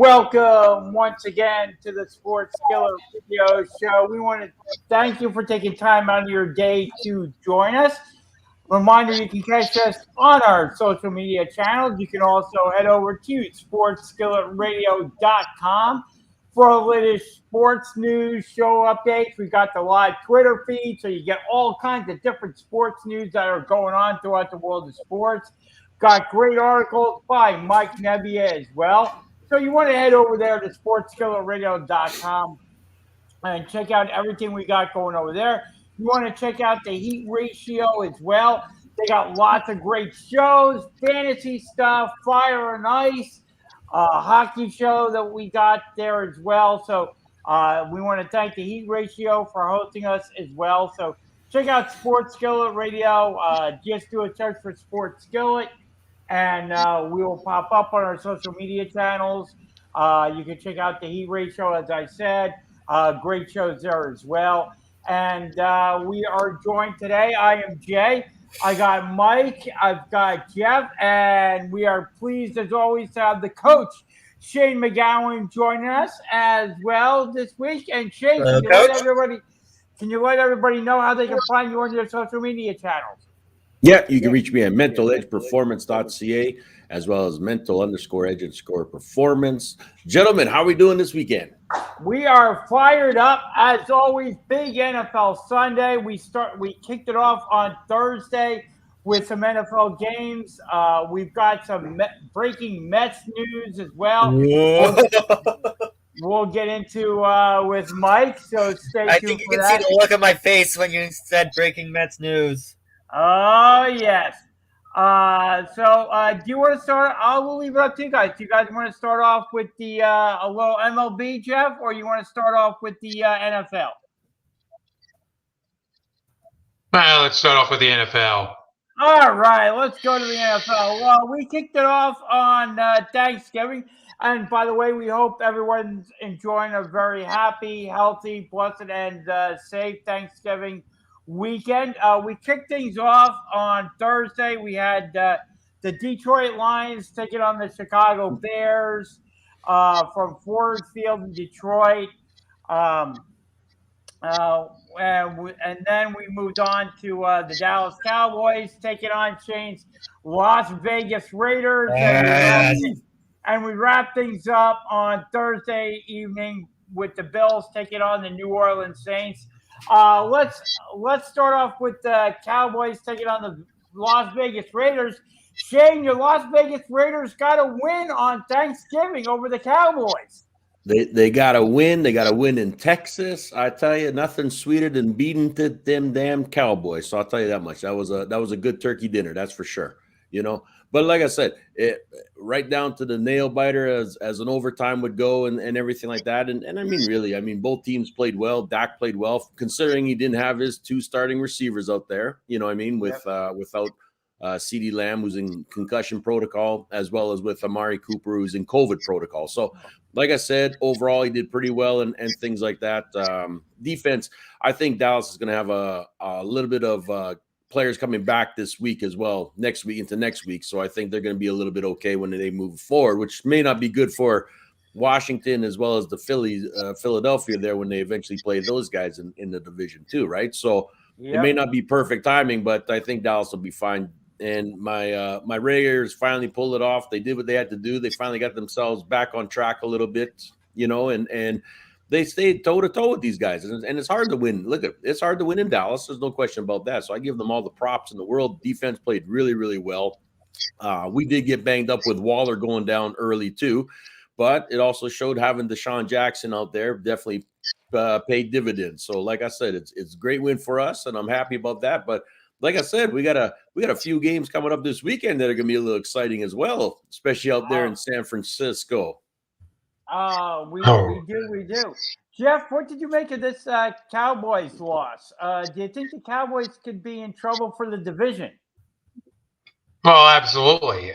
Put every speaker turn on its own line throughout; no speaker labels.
Welcome once again to the Sports Skillet Radio Show. We want to thank you for taking time out of your day to join us. Reminder, you can catch us on our social media channels. You can also head over to sportsskilletradio.com for our latest sports news, show updates. We've got the live Twitter feed, so you get all kinds of different sports news that are going on throughout the world of sports. Got great articles by Mike Nebbia as well. So you want to head over there to sportsskilletradio.com and check out everything we got going over there. You want to check out the heat ratio as well. They got lots of great shows, fantasy stuff, fire and ice, hockey show that we got there as well. So we want to thank the heat ratio for hosting us as well. So check out Sports Skillet Radio. Just do a search for Sports Skillet, and we will pop up on our social media channels. You can check out the heat ratio, as I said. Great shows there as well. And we are joined today. I am Jay. I got Mike. I've got Jeff. And we are pleased, as always, to have the coach, Shane McGowan, joining us as well this week. And Shane, can you let everybody know how they can find you on your social media channels?
Yeah, you can reach me at mentaledgeperformance.ca as well as mental_edge_performance. Gentlemen, how are we doing this weekend?
We are fired up. As always, big NFL Sunday. We kicked it off on Thursday with some NFL games. We've got some breaking Mets news as well. We'll get into with Mike, so stay tuned.
I think you can see the look on my face when you said breaking Mets news.
Oh, yes. So do you want to start? I will leave it up to you guys. Do you guys want to start off with the a little MLB, Jeff, or you want to start off with the NFL?
Well, let's start off with the NFL.
All right, let's go to the NFL. Well, we kicked it off on Thanksgiving. And by the way, we hope everyone's enjoying a very happy, healthy, blessed, and safe Thanksgiving weekend. We kicked things off on Thursday. We had the Detroit Lions taking on the Chicago Bears from Ford Field in Detroit. And then we moved on to the Dallas Cowboys taking on Shane's Las Vegas Raiders. And we wrapped things up on Thursday evening with the Bills taking on the New Orleans Saints. Let's start off with the Cowboys taking on the Las Vegas Raiders. Shane, your Las Vegas Raiders got a win on Thanksgiving over the Cowboys.
They got a win. They got a win in Texas. I tell you, nothing sweeter than beating them damn Cowboys. So I'll tell you that much. That was a good turkey dinner. That's for sure. You know. But like I said, right down to the nail biter as an overtime would go and everything like that. And I mean, really, both teams played well. Dak played well, considering he didn't have his two starting receivers out there, you know what I mean, without CeeDee Lamb, who's in concussion protocol, as well as with Amari Cooper, who's in COVID protocol. So, like I said, overall, he did pretty well and things like that. Defense, I think Dallas is going to have a little bit of players coming back this week as well, next week into next week. So I think they're going to be a little bit okay when they move forward, which may not be good for Washington as well as the Phillies, Philadelphia there when they eventually play those guys in the division too, right? So It may not be perfect timing, but I think Dallas will be fine. And my Raiders finally pulled it off. They did what they had to do. They finally got themselves back on track a little bit, you know, and they stayed toe-to-toe with these guys. And it's hard to win. Look, it's hard to win in Dallas. There's no question about that. So I give them all the props in the world. Defense played really, really well. We did get banged up with Waller going down early too, but it also showed having Deshaun Jackson out there definitely paid dividends. So like I said, it's a great win for us, and I'm happy about that. But like I said, we got a few games coming up this weekend that are going to be a little exciting as well, especially out there in San Francisco.
We do. Jeff, what did you make of this Cowboys loss? Do you think the Cowboys could be in trouble for the division?
Well, absolutely.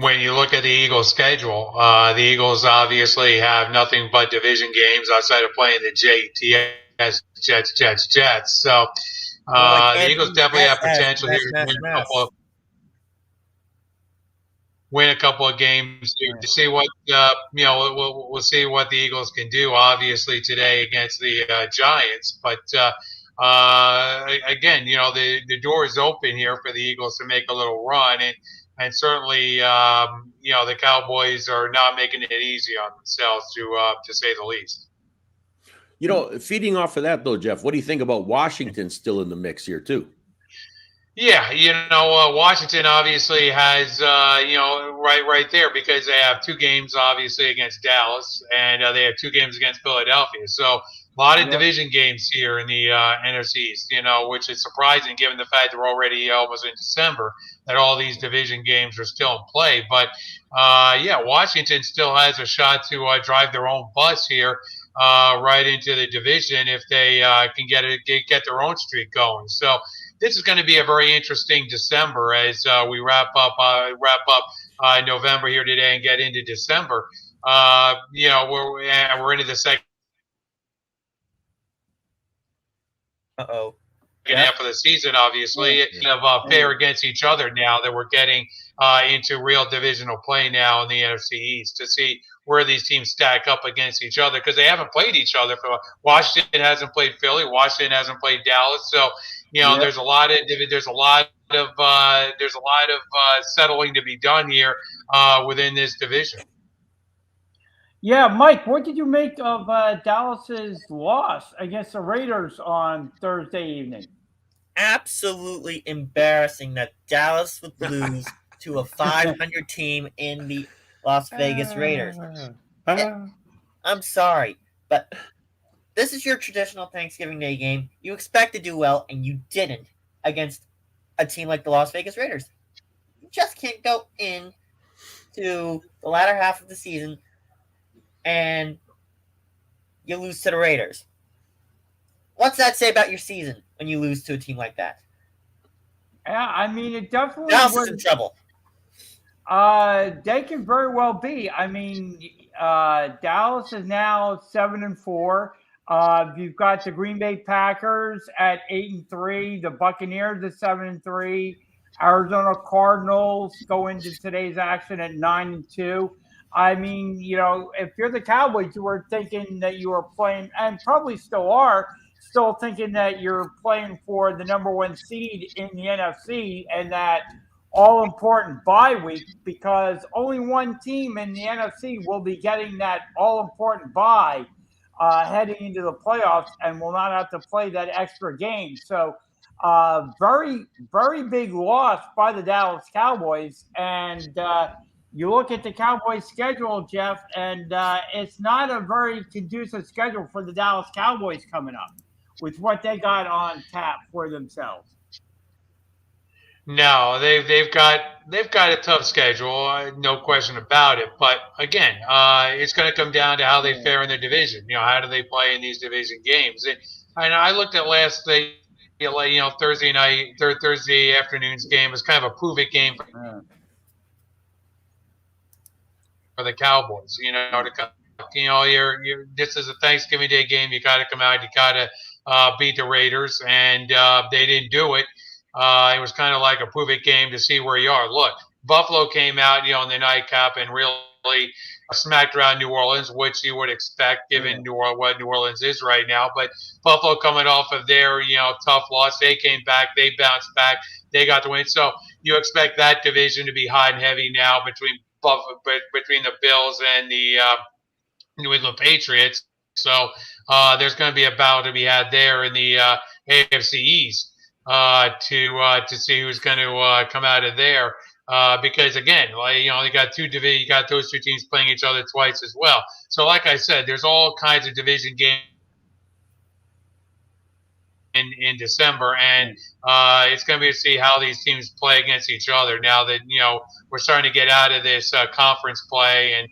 When you look at the Eagles' schedule, the Eagles obviously have nothing but division games outside of playing the JTS Jets. So the Eagles definitely have potential here. win a couple of games to see what we'll see what the Eagles can do. Obviously today against the Giants, but again, the door is open here for the Eagles to make a little run, and certainly the Cowboys are not making it easy on themselves to say the least.
Feeding off of that though, Jeff, what do you think about Washington still in the mix here too?
Yeah, Washington obviously has, right there because they have two games obviously against Dallas and they have two games against Philadelphia. So a lot of division games here in the NFC East, which is surprising given the fact that we're already almost in December, that all these division games are still in play. But, Washington still has a shot to drive their own bus here right into the division if they can get their own streak going. So this is going to be a very interesting December as we wrap up November here today and get into December. We're into the second half of the season, obviously, of fair against each other now that we're getting into real divisional play now in the NFC East to see where these teams stack up against each other because they haven't played each other. Washington hasn't played Philly. Washington hasn't played Dallas. So there's a lot of settling to be done here within this division.
Yeah, Mike, what did you make of Dallas's loss against the Raiders on Thursday evening?
Absolutely embarrassing that Dallas would lose to a 500 team in the Las Vegas Raiders. I'm sorry, but this is your traditional Thanksgiving Day game. You expect to do well, and you didn't against a team like the Las Vegas Raiders. You just can't go in to the latter half of the season and you lose to the Raiders. What's that say about your season when you lose to a team like that?
Yeah, I mean, it definitely
Dallas is in trouble.
They can very well be. I mean, Dallas is now 7-4. You've got the Green Bay Packers at 8-3. The Buccaneers at 7-3. Arizona Cardinals go into today's action at 9-2. I mean, if you're the Cowboys, you were thinking that you were playing, and probably still are, still thinking that you're playing for the number one seed in the NFC and that all-important bye week because only one team in the NFC will be getting that all-important bye heading into the playoffs and will not have to play that extra game. So very, very big loss by the Dallas Cowboys. And you look at the Cowboys schedule, Jeff, and it's not a very conducive schedule for the Dallas Cowboys coming up with what they got on tap for themselves.
No, they've got a tough schedule, no question about it. But again, it's going to come down to how they fare in their division. How do they play in these division games? And I looked at Thursday night, Thursday afternoon's game as kind of a prove it game for the Cowboys. This is a Thanksgiving Day game. You got to come out. You got to beat the Raiders, and they didn't do it. It was kind of like a prove it game to see where you are. Look, Buffalo came out, in the nightcap and really smacked around New Orleans, which you would expect given what New Orleans is right now. But Buffalo coming off of their, tough loss, they came back, they bounced back, they got the win. So you expect that division to be hot and heavy now between the Bills and the New England Patriots. So there's going to be a battle to be had there in the AFC East. To see who's going to come out of there. Because again, you got you got those two teams playing each other twice as well. So like I said, there's all kinds of division games in December, and it's going to be to see how these teams play against each other now that we're starting to get out of this conference play and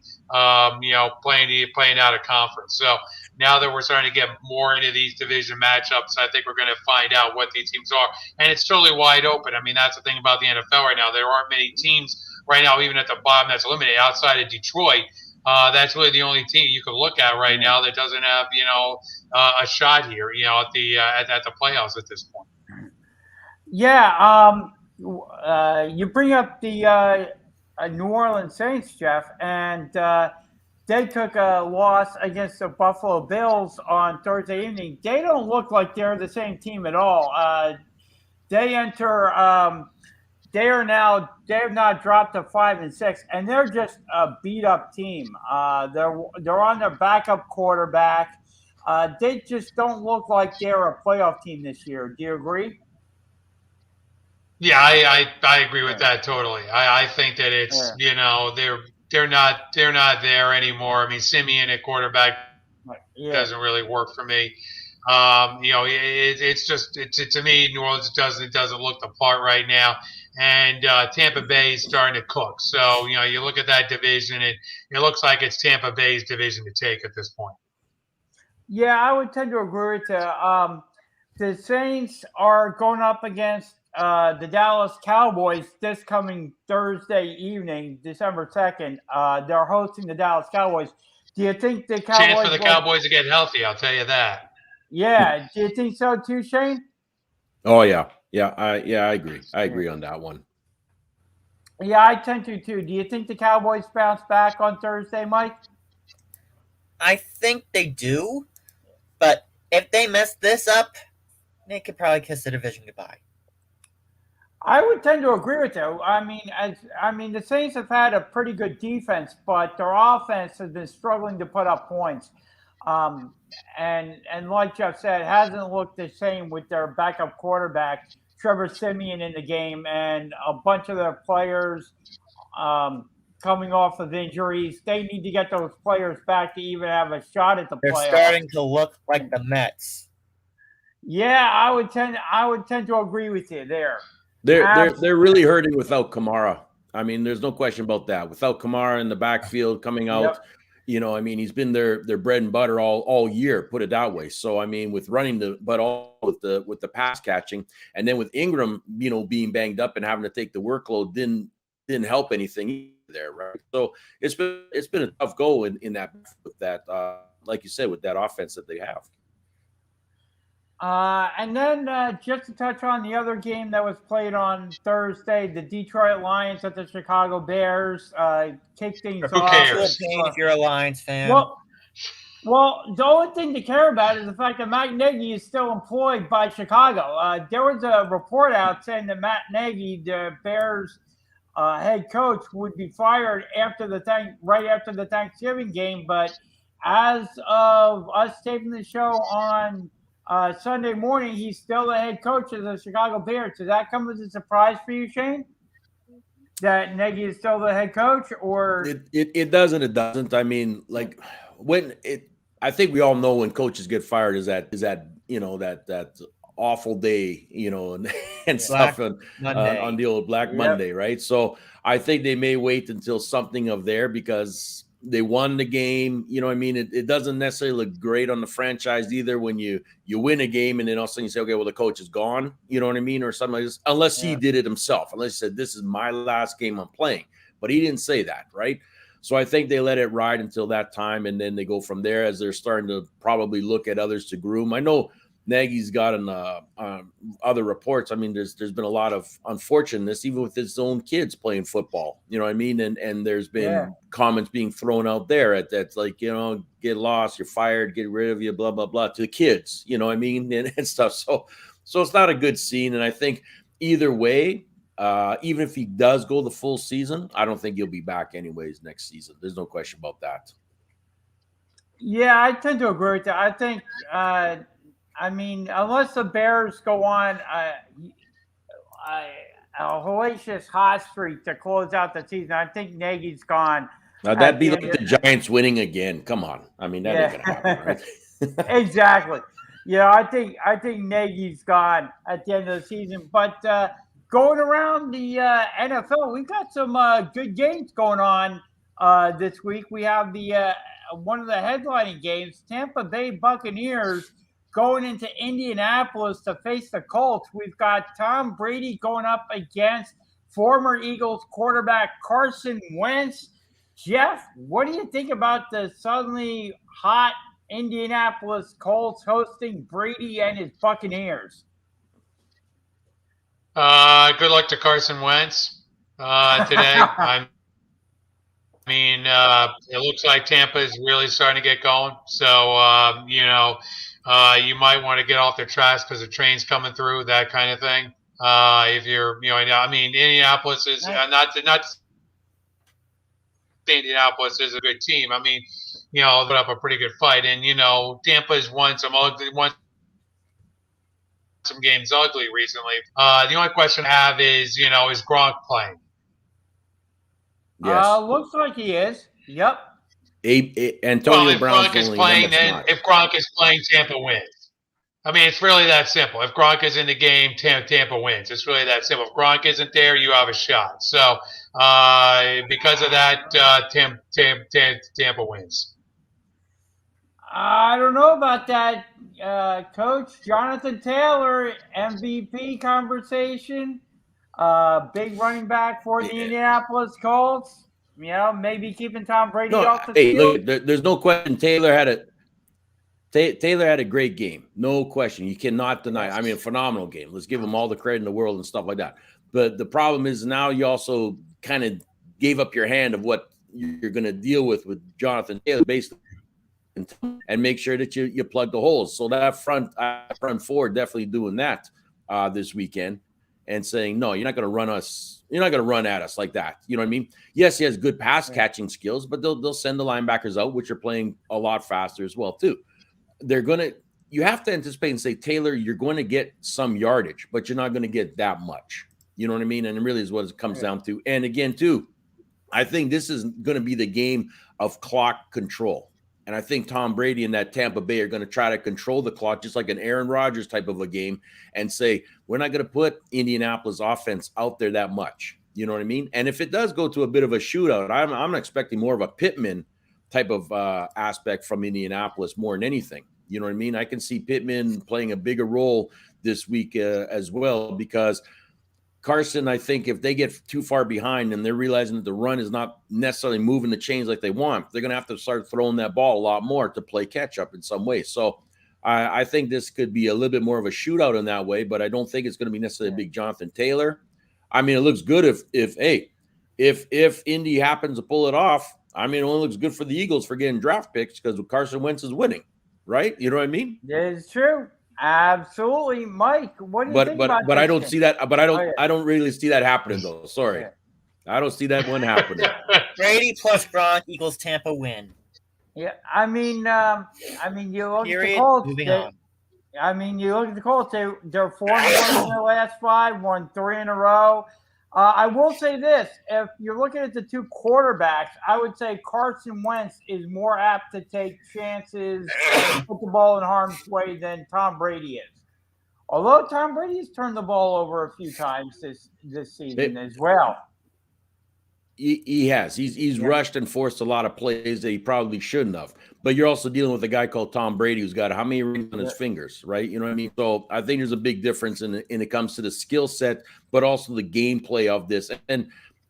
playing out of conference. So now that we're starting to get more into these division matchups, I think we're going to find out what these teams are, and it's totally wide open. I mean, that's the thing about the NFL right now. There aren't many teams right now, even at the bottom, that's eliminated outside of Detroit. That's really the only team you can look at right now that doesn't have a shot here at the playoffs at this point.
Yeah, you bring up the New Orleans Saints, Jeff, and they took a loss against the Buffalo Bills on Thursday evening. They don't look like they're the same team at all. They enter. They have not dropped to 5-6, and they're just a beat up team. They're on their backup quarterback. They just don't look like they're a playoff team this year. Do you agree?
Yeah, I agree with that totally. I think that it's they're not there anymore. I mean, Simeon at quarterback doesn't really work for me. It's just to me, New Orleans doesn't look the part right now, and Tampa Bay is starting to cook. So you look at that division, and it looks like it's Tampa Bay's division to take at this point.
Yeah, I would tend to agree with you. The Saints are going up against the Dallas Cowboys this coming Thursday evening, December 2nd. They're hosting the Dallas Cowboys. Do you think the Cowboys
chance for the Cowboys to get healthy? I'll tell you that.
Yeah, do you think so too, Shane?
Oh yeah, I agree. I agree on that one.
Yeah, I tend to too. Do you think the Cowboys bounce back on Thursday, Mike?
I think they do, but if they mess this up, they could probably kiss the division goodbye.
I would tend to agree with you. I mean, the Saints have had a pretty good defense, but their offense has been struggling to put up points. And like Jeff said, it hasn't looked the same with their backup quarterback, Trevor Simeon, in the game, and a bunch of their players coming off of injuries. They need to get those players back to even have a shot at the playoffs.
They're starting to look like the Mets.
Yeah, I would tend to agree with you there.
They're really hurting without Kamara. I mean, there's no question about that. Without Kamara in the backfield coming out, I mean, he's been their bread and butter all year, put it that way. So I mean, with running but all with the pass catching, and then with Ingram, being banged up and having to take the workload didn't help anything there, right? So it's been a tough go in that with that like you said, with that offense that they have.
And then just to touch on the other game that was played on Thursday, the Detroit Lions at the Chicago Bears kicked things
off. Who cares?
If you're a Lions fan.
Well, the only thing to care about is the fact that Matt Nagy is still employed by Chicago. There was a report out saying that Matt Nagy, the Bears head coach, would be fired right after the Thanksgiving game. But as of us taping the show on Sunday morning, he's still the head coach of the Chicago Bears. Does that come as a surprise for you, Shane? That Nagy is still the head coach, or
it doesn't? It doesn't. I mean, like I think we all know when coaches get fired is that that awful day, and stuff on the old Black Monday, right? So I think they may wait until something of there because they won the game. I mean, it doesn't necessarily look great on the franchise either when you win a game and then all of a sudden you say, okay, well, the coach is gone. You know what I mean? Or something like this, unless he did it himself, unless he said, this is my last game I'm playing. But he didn't say that, right? So I think they let it ride until that time, and then they go from there as they're starting to probably look at others to groom. I know Nagy's gotten other reports. I mean, there's been a lot of unfortunateness, even with his own kids playing football. You know what I mean? And there's been comments being thrown out there that's like, get lost, you're fired, get rid of you, blah blah blah, to the kids. You know what I mean? And stuff. So it's not a good scene. And I think either way, even if he does go the full season, I don't think he'll be back anyways next season. There's no question about that.
Yeah, I tend to agree with that. I think. I mean, unless the Bears go on a hellacious hot streak to close out the season, I think Nagy's gone.
Now, that'd be like the Giants winning again. Come on. I mean, that ain't going to happen, right?
Exactly. Yeah, I think Nagy's gone at the end of the season. But going around the NFL, we've got some good games going on this week. We have the one of the headlining games, Tampa Bay Buccaneers going into Indianapolis to face the Colts. We've got Tom Brady going up against former Eagles quarterback Carson Wentz. Jeff, what do you think about the suddenly hot Indianapolis Colts hosting Brady and his Buccaneers?
Good luck to Carson Wentz today. mean, it looks like Tampa is really starting to get going. So, you might want to get off the tracks because the train's coming through, that kind of thing. If you're, I mean, Indianapolis is not Indianapolis is a good team. I mean, they put up a pretty good fight, and Tampa's won some games ugly recently. The only question I have is Gronk playing?
Yes.
Looks like he is. Yep.
Antonio Brown's
Gronk
the
is
only one
playing,
that's not.
if Gronk is playing, Tampa wins. I mean, it's really that simple. If Gronk is in the game, Tampa wins. It's really that simple. If Gronk isn't there, you have a shot. So, because of that, Tampa wins.
I don't know about that, Coach. Jonathan Taylor, MVP conversation. Big running back for the Indianapolis Colts. Maybe keeping Tom Brady off the field.
Look, there's no question. Taylor had a great game. No question. You cannot deny. I mean, a phenomenal game. Let's give him all the credit in the world and stuff like that. But the problem is now you also kind of gave up your hand of what you're going to deal with Jonathan Taylor, basically, and make sure that you plug the holes. So that front four definitely doing that this weekend and saying, no, you're not going to run us. You're not going to run at us like that. You know what I mean? Yes, he has good pass catching skills, but they'll send the linebackers out, which are playing a lot faster as well too. You have to anticipate and say, Taylor, you're going to get some yardage, but you're not going to get that much. You know what I mean? And it really is what it comes down to. And again, too, I think this is going to be the game of clock control. And I think Tom Brady and that Tampa Bay are going to try to control the clock, just like an Aaron Rodgers type of a game, and say, we're not going to put Indianapolis offense out there that much. You know what I mean? And if it does go to a bit of a shootout, I'm expecting more of a Pittman type of aspect from Indianapolis more than anything. You know what I mean? I can see Pittman playing a bigger role this week as well, because Carson, I think if they get too far behind and they're realizing that the run is not necessarily moving the chains like they want, they're going to have to start throwing that ball a lot more to play catch up in some way. So I think this could be a little bit more of a shootout in that way, but I don't think it's going to be necessarily a big Jonathan Taylor. I mean, it looks good if Indy happens to pull it off. I mean, it only looks good for the Eagles for getting draft picks because Carson Wentz is winning, right? You know what I mean?
That is true. Absolutely, Mike. What do you think about
but
this
I don't
game?
see that. But I don't really see that happening though. Sorry, I don't see that one happening.
Brady plus Gronk equals Tampa win.
Yeah, I mean, you look
Period.
at the Colts.
Moving on.
I mean, you look at the Colts. They're 4-1 in their last 5, won 3 in a row. I will say this: if you're looking at the two quarterbacks, I would say Carson Wentz is more apt to take chances and put the ball in harm's way than Tom Brady is. Although Tom Brady has turned the ball over a few times this season as well.
He has. He's rushed and forced a lot of plays that he probably shouldn't have. But you're also dealing with a guy called Tom Brady who's got how many rings on his fingers, right? You know what I mean? So I think there's a big difference in it comes to the skill set, but also the gameplay of this. And,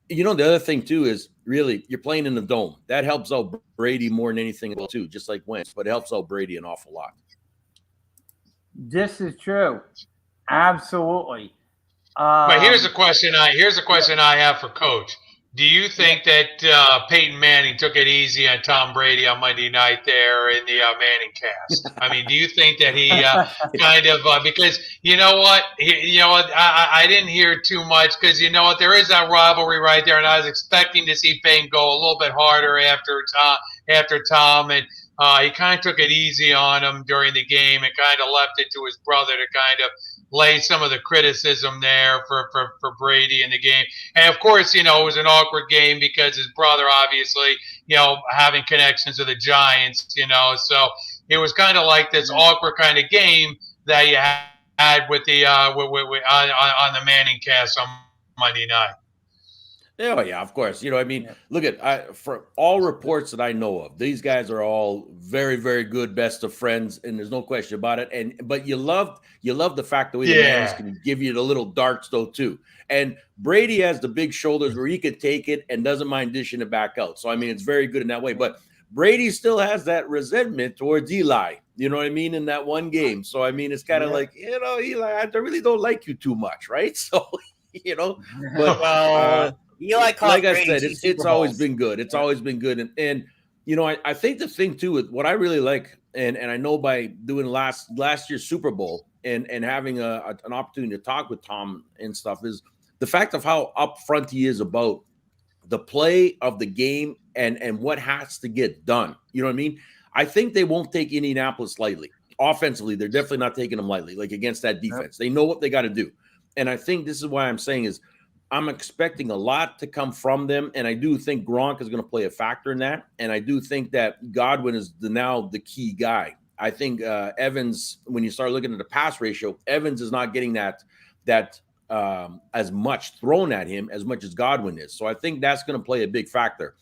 the other thing, too, is really you're playing in the dome. That helps out Brady more than anything else, too, just like Wentz. But it helps out Brady an awful lot.
This is true. Absolutely.
But here's a question I have for Coach. Do you think that Peyton Manning took it easy on Tom Brady on Monday night there in the Manning cast? I mean, do you think that he kind of because you know what, I didn't hear too much because you know what, there is that rivalry right there, and I was expecting to see Peyton go a little bit harder after Tom, and he kind of took it easy on him during the game and kind of left it to his brother to kind of lay some of the criticism there for Brady in the game. And of course, it was an awkward game because his brother obviously, having connections to the Giants, so it was kind of like this awkward kind of game that you had with the on the Manning cast on Monday night.
Oh, yeah, of course. Look at for all reports that I know of, these guys are all very, very good, best of friends, and there's no question about it. But you love the fact that the Mannings can give you the little darts though too. And Brady has the big shoulders where he could take it and doesn't mind dishing it back out. So I mean, it's very good in that way. But Brady still has that resentment towards Eli. You know what I mean? In that one game. So I mean, it's kind of like Eli, I really don't like you too much, right? So but
Eli cost
like I
Brady
said,
2
it's
Super
always
Bowls.
been good. It's always been good, and you know, I think the thing too with what I really like, and I know by doing last year's Super Bowl and having an opportunity to talk with Tom and stuff is the fact of how upfront he is about the play of the game and what has to get done. You know what I mean? I think they won't take Indianapolis lightly. Offensively, they're definitely not taking them lightly, like against that defense. They know what they got to do. And I think this is why I'm saying is I'm expecting a lot to come from them. And I do think Gronk is going to play a factor in that. And I do think that Godwin is now the key guy. I think Evans, when you start looking at the pass ratio, Evans is not getting that as much thrown at him as much as Godwin is. So I think that's going to play a big factor.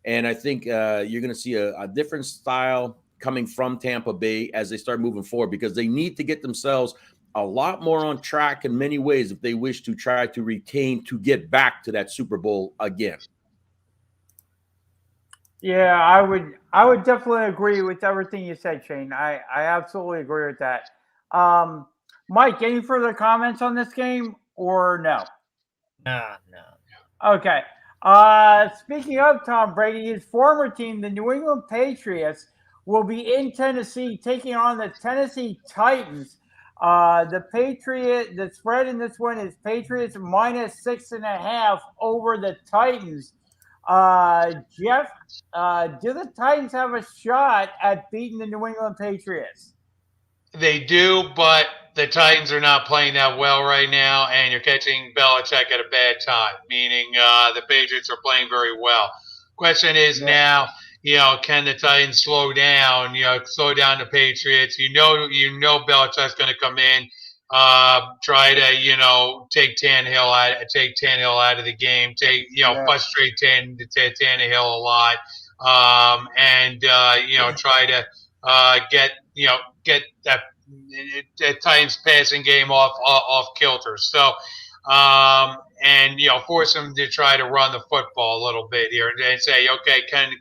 And I think you're going to see a different style coming from Tampa Bay as they start moving forward, because they need to get themselves a lot more on track in many ways if they wish to try to retain, to get back to that Super Bowl again.
Yeah, I would definitely agree with everything you said, Shane. I absolutely agree with that. Mike, any further comments on this game or no?
No.
Okay. Speaking of Tom Brady, his former team, the New England Patriots, will be in Tennessee taking on the Tennessee Titans. The spread in this one is Patriots minus 6.5 over the Titans. Jeff, do the Titans have a shot at beating the New England Patriots?
They do, but the Titans are not playing that well right now, and you're catching Belichick at a bad time, meaning the Patriots are playing very well. Question is now, can the Titans slow down the Patriots? You know Belichick's going to come in, try to take Tannehill out of the game, frustrate Tannehill a lot, and try to get that Titans passing game off kilter. So, and force them to try to run the football a little bit here and say, okay, can you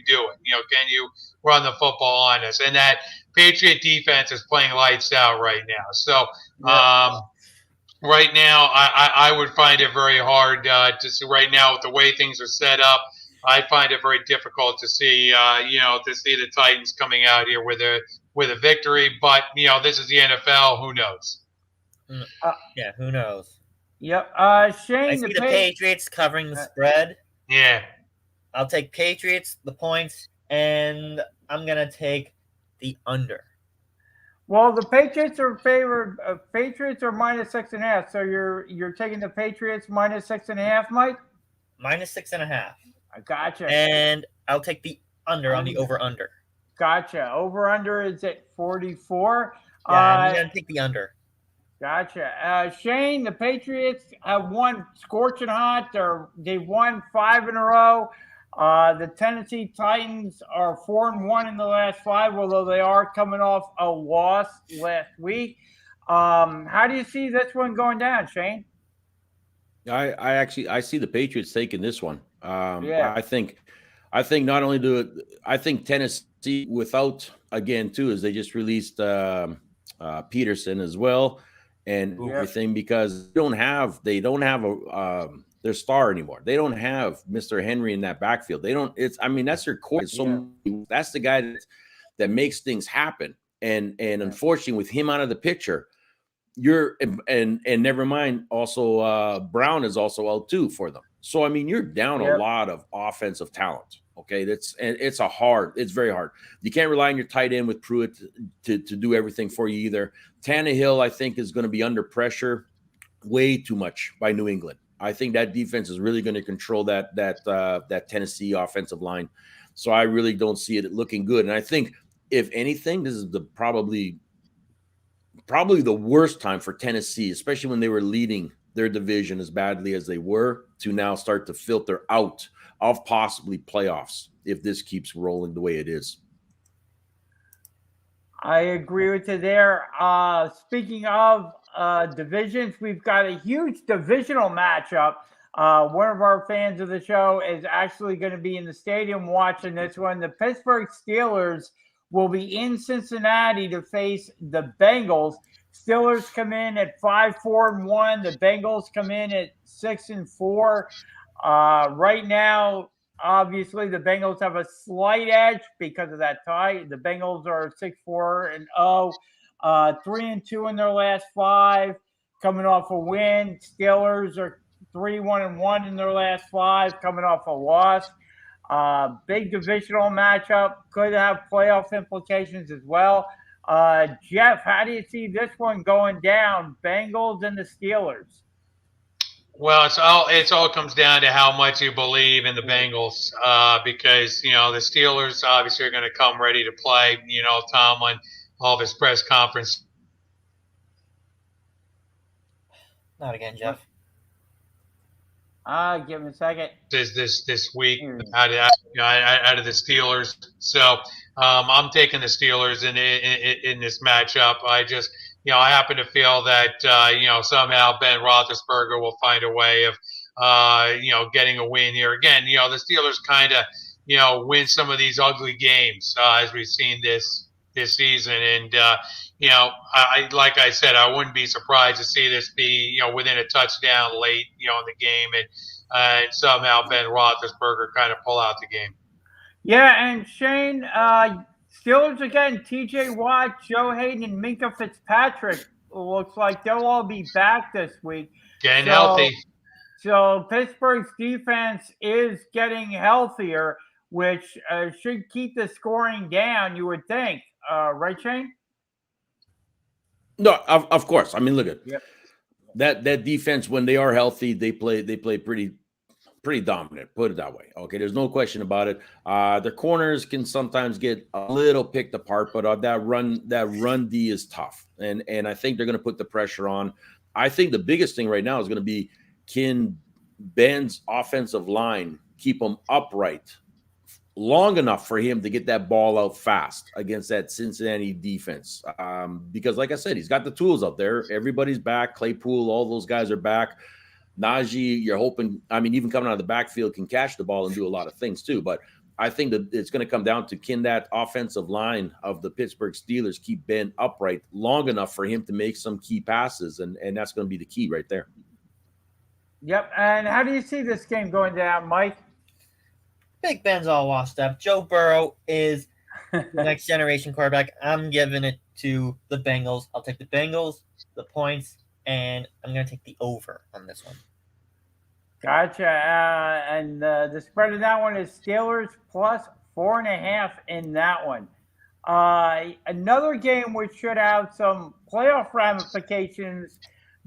do it? Can you run the football on us? And that Patriot defense is playing lights out right now. So, right now, I would find it very hard to see right now with the way things are set up. I find it very difficult to see, the Titans coming out here with a victory. But this is the NFL. Who knows?
Yeah, who knows?
Yep. Shane,
I see the Patriots covering the spread.
Yeah.
I'll take Patriots, the points, and I'm gonna take the under.
Well, the Patriots are favored. Patriots are minus 6.5. So you're taking the Patriots minus 6.5, Mike?
Minus 6.5.
I gotcha.
And I'll take the under on the over/under.
Gotcha. Over/under is at 44.
Yeah, I'm gonna take the under.
Gotcha. Shane, the Patriots have won scorching hot. They've won 5 in a row. The Tennessee Titans are 4-1 in the last 5, although they are coming off a loss last week. How do you see this one going down, Shane?
I see the Patriots taking this one.
Yeah.
I think not only I think Tennessee without, again too, is they just released Peterson as well and everything, because they don't have their star anymore. They don't have Mr. Henry in that backfield. That's their core. That's the guy that makes things happen. And unfortunately, with him out of the picture, and never mind. Also, Brown is also out too for them. So you're down a lot of offensive talent. Okay, it's very hard. You can't rely on your tight end with Pruitt to do everything for you either. Tannehill, I think, is going to be under pressure way too much by New England. I think that defense is really going to control that Tennessee offensive line. So I really don't see it looking good. And I think, if anything, this is probably the worst time for Tennessee, especially when they were leading their division as badly as they were, to now start to filter out of possibly playoffs if this keeps rolling the way it is.
I agree with you there. Speaking of divisions, we've got a huge divisional matchup. One of our fans of the show is actually going to be in the stadium watching this one. The Pittsburgh Steelers will be in Cincinnati to face the Bengals. Steelers come in at 5-4-1. The Bengals come in at 6-4. Right now, obviously, the Bengals have a slight edge because of that tie. The Bengals are 6-4-0, 3-2 in their last five, coming off a win. Steelers are 3-1-1 in their last five, coming off a loss. Big divisional matchup could have playoff implications as well. Jeff, how do you see this one going down? Bengals and the Steelers.
Well, it all comes down to how much you believe in the Bengals, because the Steelers obviously are going to come ready to play. Tomlin, all of his press conference.
Not again, Jeff.
Give me a second.
Is this week out of the Steelers? So I'm taking the Steelers in this matchup. I happen to feel that somehow Ben Roethlisberger will find a way of getting a win here. Again, the Steelers kind of win some of these ugly games as we've seen this season, and like I said, I wouldn't be surprised to see this be within a touchdown late in the game, and somehow Ben Roethlisberger kind of pull out the game.
Yeah, and Shane, Steelers again, TJ Watt, Joe Hayden, and Minka Fitzpatrick. Looks like they'll all be back this week.
Getting healthy.
So Pittsburgh's defense is getting healthier, which should keep the scoring down, you would think. Right, Shane?
No, of course. I mean, look at that defense. When they are healthy, they play pretty dominant. Put it that way. Okay, there's no question about it. Their corners can sometimes get a little picked apart, but that run D is tough, and I think they're going to put the pressure on. I think the biggest thing right now is going to be, can Ben's offensive line keep him upright long enough for him to get that ball out fast against that Cincinnati defense? Because like I said, he's got the tools out there. Everybody's back. Claypool, all those guys are back. Najee, you're hoping, even coming out of the backfield, can catch the ball and do a lot of things too. But I think that it's going to come down to, can that offensive line of the Pittsburgh Steelers keep Ben upright long enough for him to make some key passes? And that's going to be the key right there.
Yep. And how do you see this game going down, Mike?
Big Ben's all washed up. Joe Burrow is the next generation quarterback. I'm giving it to the Bengals. I'll take the Bengals, the points, and I'm going to take the over on this one.
Gotcha. And the spread of that one is Steelers plus 4.5 in that one. Another game which should have some playoff ramifications.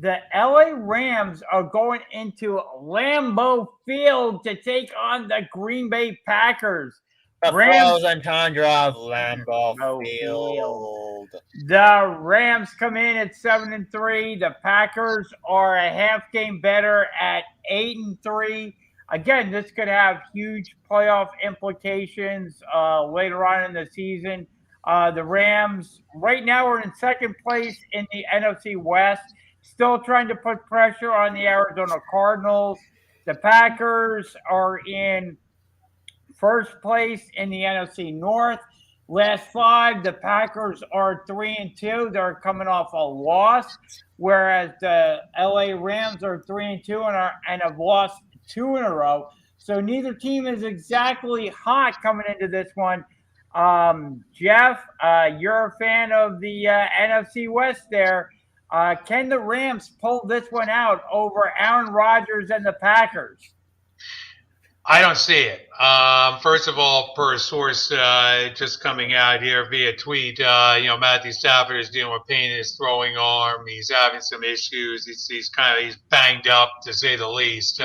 The LA Rams are going into Lambeau Field to take on the Green Bay Packers.
The frozen tundra of Lambeau Field.
The Rams come in at 7-3. The Packers are a half game better at 8-3. Again, this could have huge playoff implications later on in the season. The Rams right now are in second place in the NFC West, still trying to put pressure on the Arizona Cardinals. The Packers are in first place in the NFC North. Last five, the Packers are 3-2. They're coming off a loss, whereas the LA Rams are 3-2 and have lost 2 in a row. So neither team is exactly hot coming into this one. Jeff, you're a fan of the NFC West there. Can the Rams pull this one out over Aaron Rodgers and the Packers?
I don't see it. First of all, per a source just coming out here via tweet, Matthew Stafford is dealing with pain in his throwing arm. He's having some issues. He's banged up, to say the least.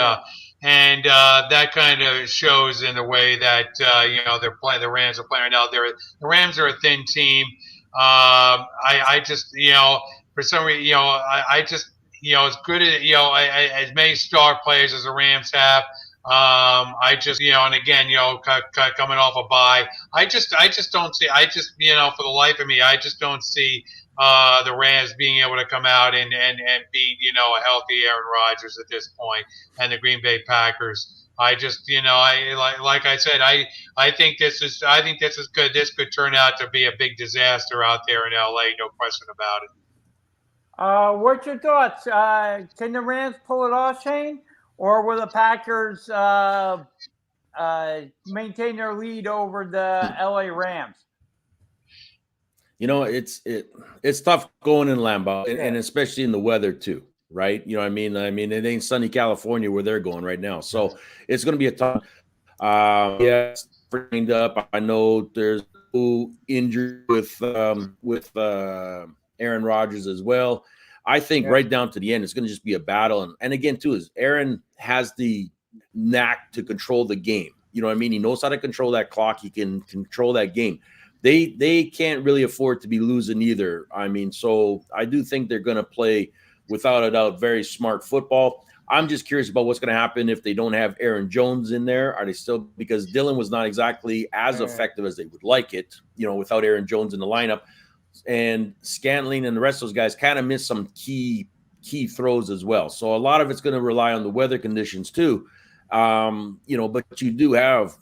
And that kind of shows in the way that they're playing. The Rams are playing right now. The Rams are a thin team. I just for some reason I just as good as many star players as the Rams have. I just, and again, coming off a bye, I just don't see, for the life of me, I just don't see, the Rams being able to come out and beat, a healthy Aaron Rodgers at this point, and the Green Bay Packers. I just, like I said, I think this is good. This could turn out to be a big disaster out there in LA, no question about it.
What's your thoughts? Can the Rams pull it off, Shane? or will the Packers maintain their lead over the LA Rams?
It's tough going in Lambeau, and,
Yeah.
and especially in the weather too, right? You know what I mean? I mean, it ain't sunny California where they're going right now, so it's going to be a tough. Yeah, it's framed up. I know there's injured with Aaron Rodgers as well. I think right down to the end, it's going to just be a battle. And again, too, is Aaron has the knack to control the game. You know what I mean? He knows how to control that clock. He can control that game. They can't really afford to be losing either. I mean, so I do think they're going to play, without a doubt, very smart football. I'm just curious about what's going to happen if they don't have Aaron Jones in there. Are they still, because Dillon was not exactly as effective as they would like it, without Aaron Jones in the lineup. And Scantling and the rest of those guys kind of missed some key throws as well. So a lot of it's going to rely on the weather conditions too. But you do have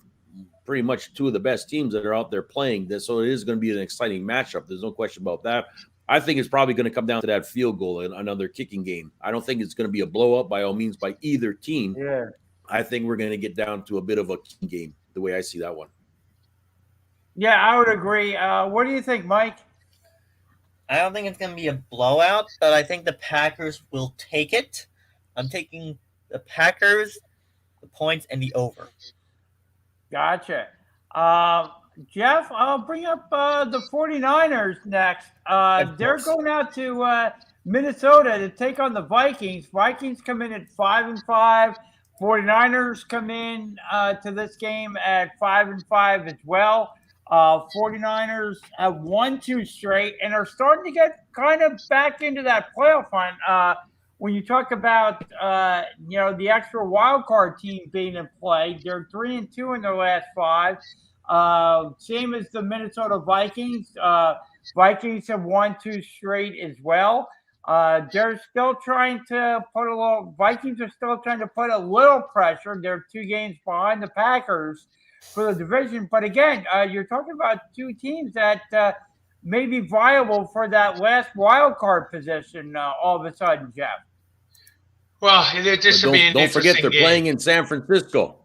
pretty much two of the best teams that are out there playing this. So it is going to be an exciting matchup. There's no question about that. I think it's probably going to come down to that field goal and another kicking game. I don't think it's going to be a blow up by all means by either team.
Yeah.
I think we're going to get down to a bit of a kicking game, the way I see that one.
Yeah, I would agree. What do you think, Mike?
I don't think it's going to be a blowout, but I think the Packers will take it. I'm taking the Packers, the points, and the over.
Gotcha. Jeff, I'll bring up the 49ers next. They're going out to Minnesota to take on the Vikings. Vikings come in at 5-5. 49ers come in to this game at 5-5 as well. 49ers have won 2 straight and are starting to get kind of back into that playoff hunt. When you talk about the extra wild card team being in play, they're 3-2 in their last 5. Same as the Minnesota Vikings. Vikings have won 2 straight as well. They're still trying to put a little. Vikings are still trying to put a little pressure. They're 2 games behind the Packers for the division. But again, you're talking about 2 teams that may be viable for that last wild card position. All of a sudden, Jeff.
Well, this should be an
don't forget they're
game.
playing in San Francisco.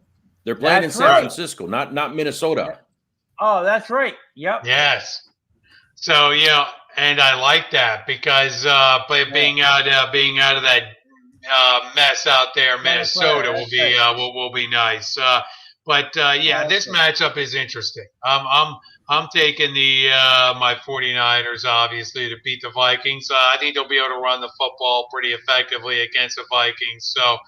They're playing in San Francisco, not Minnesota.
Yeah. Oh, that's right. Yep.
Yes. So and I like that because being out of that mess out there, Minnesota will be nice. This matchup is interesting. I'm taking my 49ers obviously to beat the Vikings. I think they'll be able to run the football pretty effectively against the Vikings. So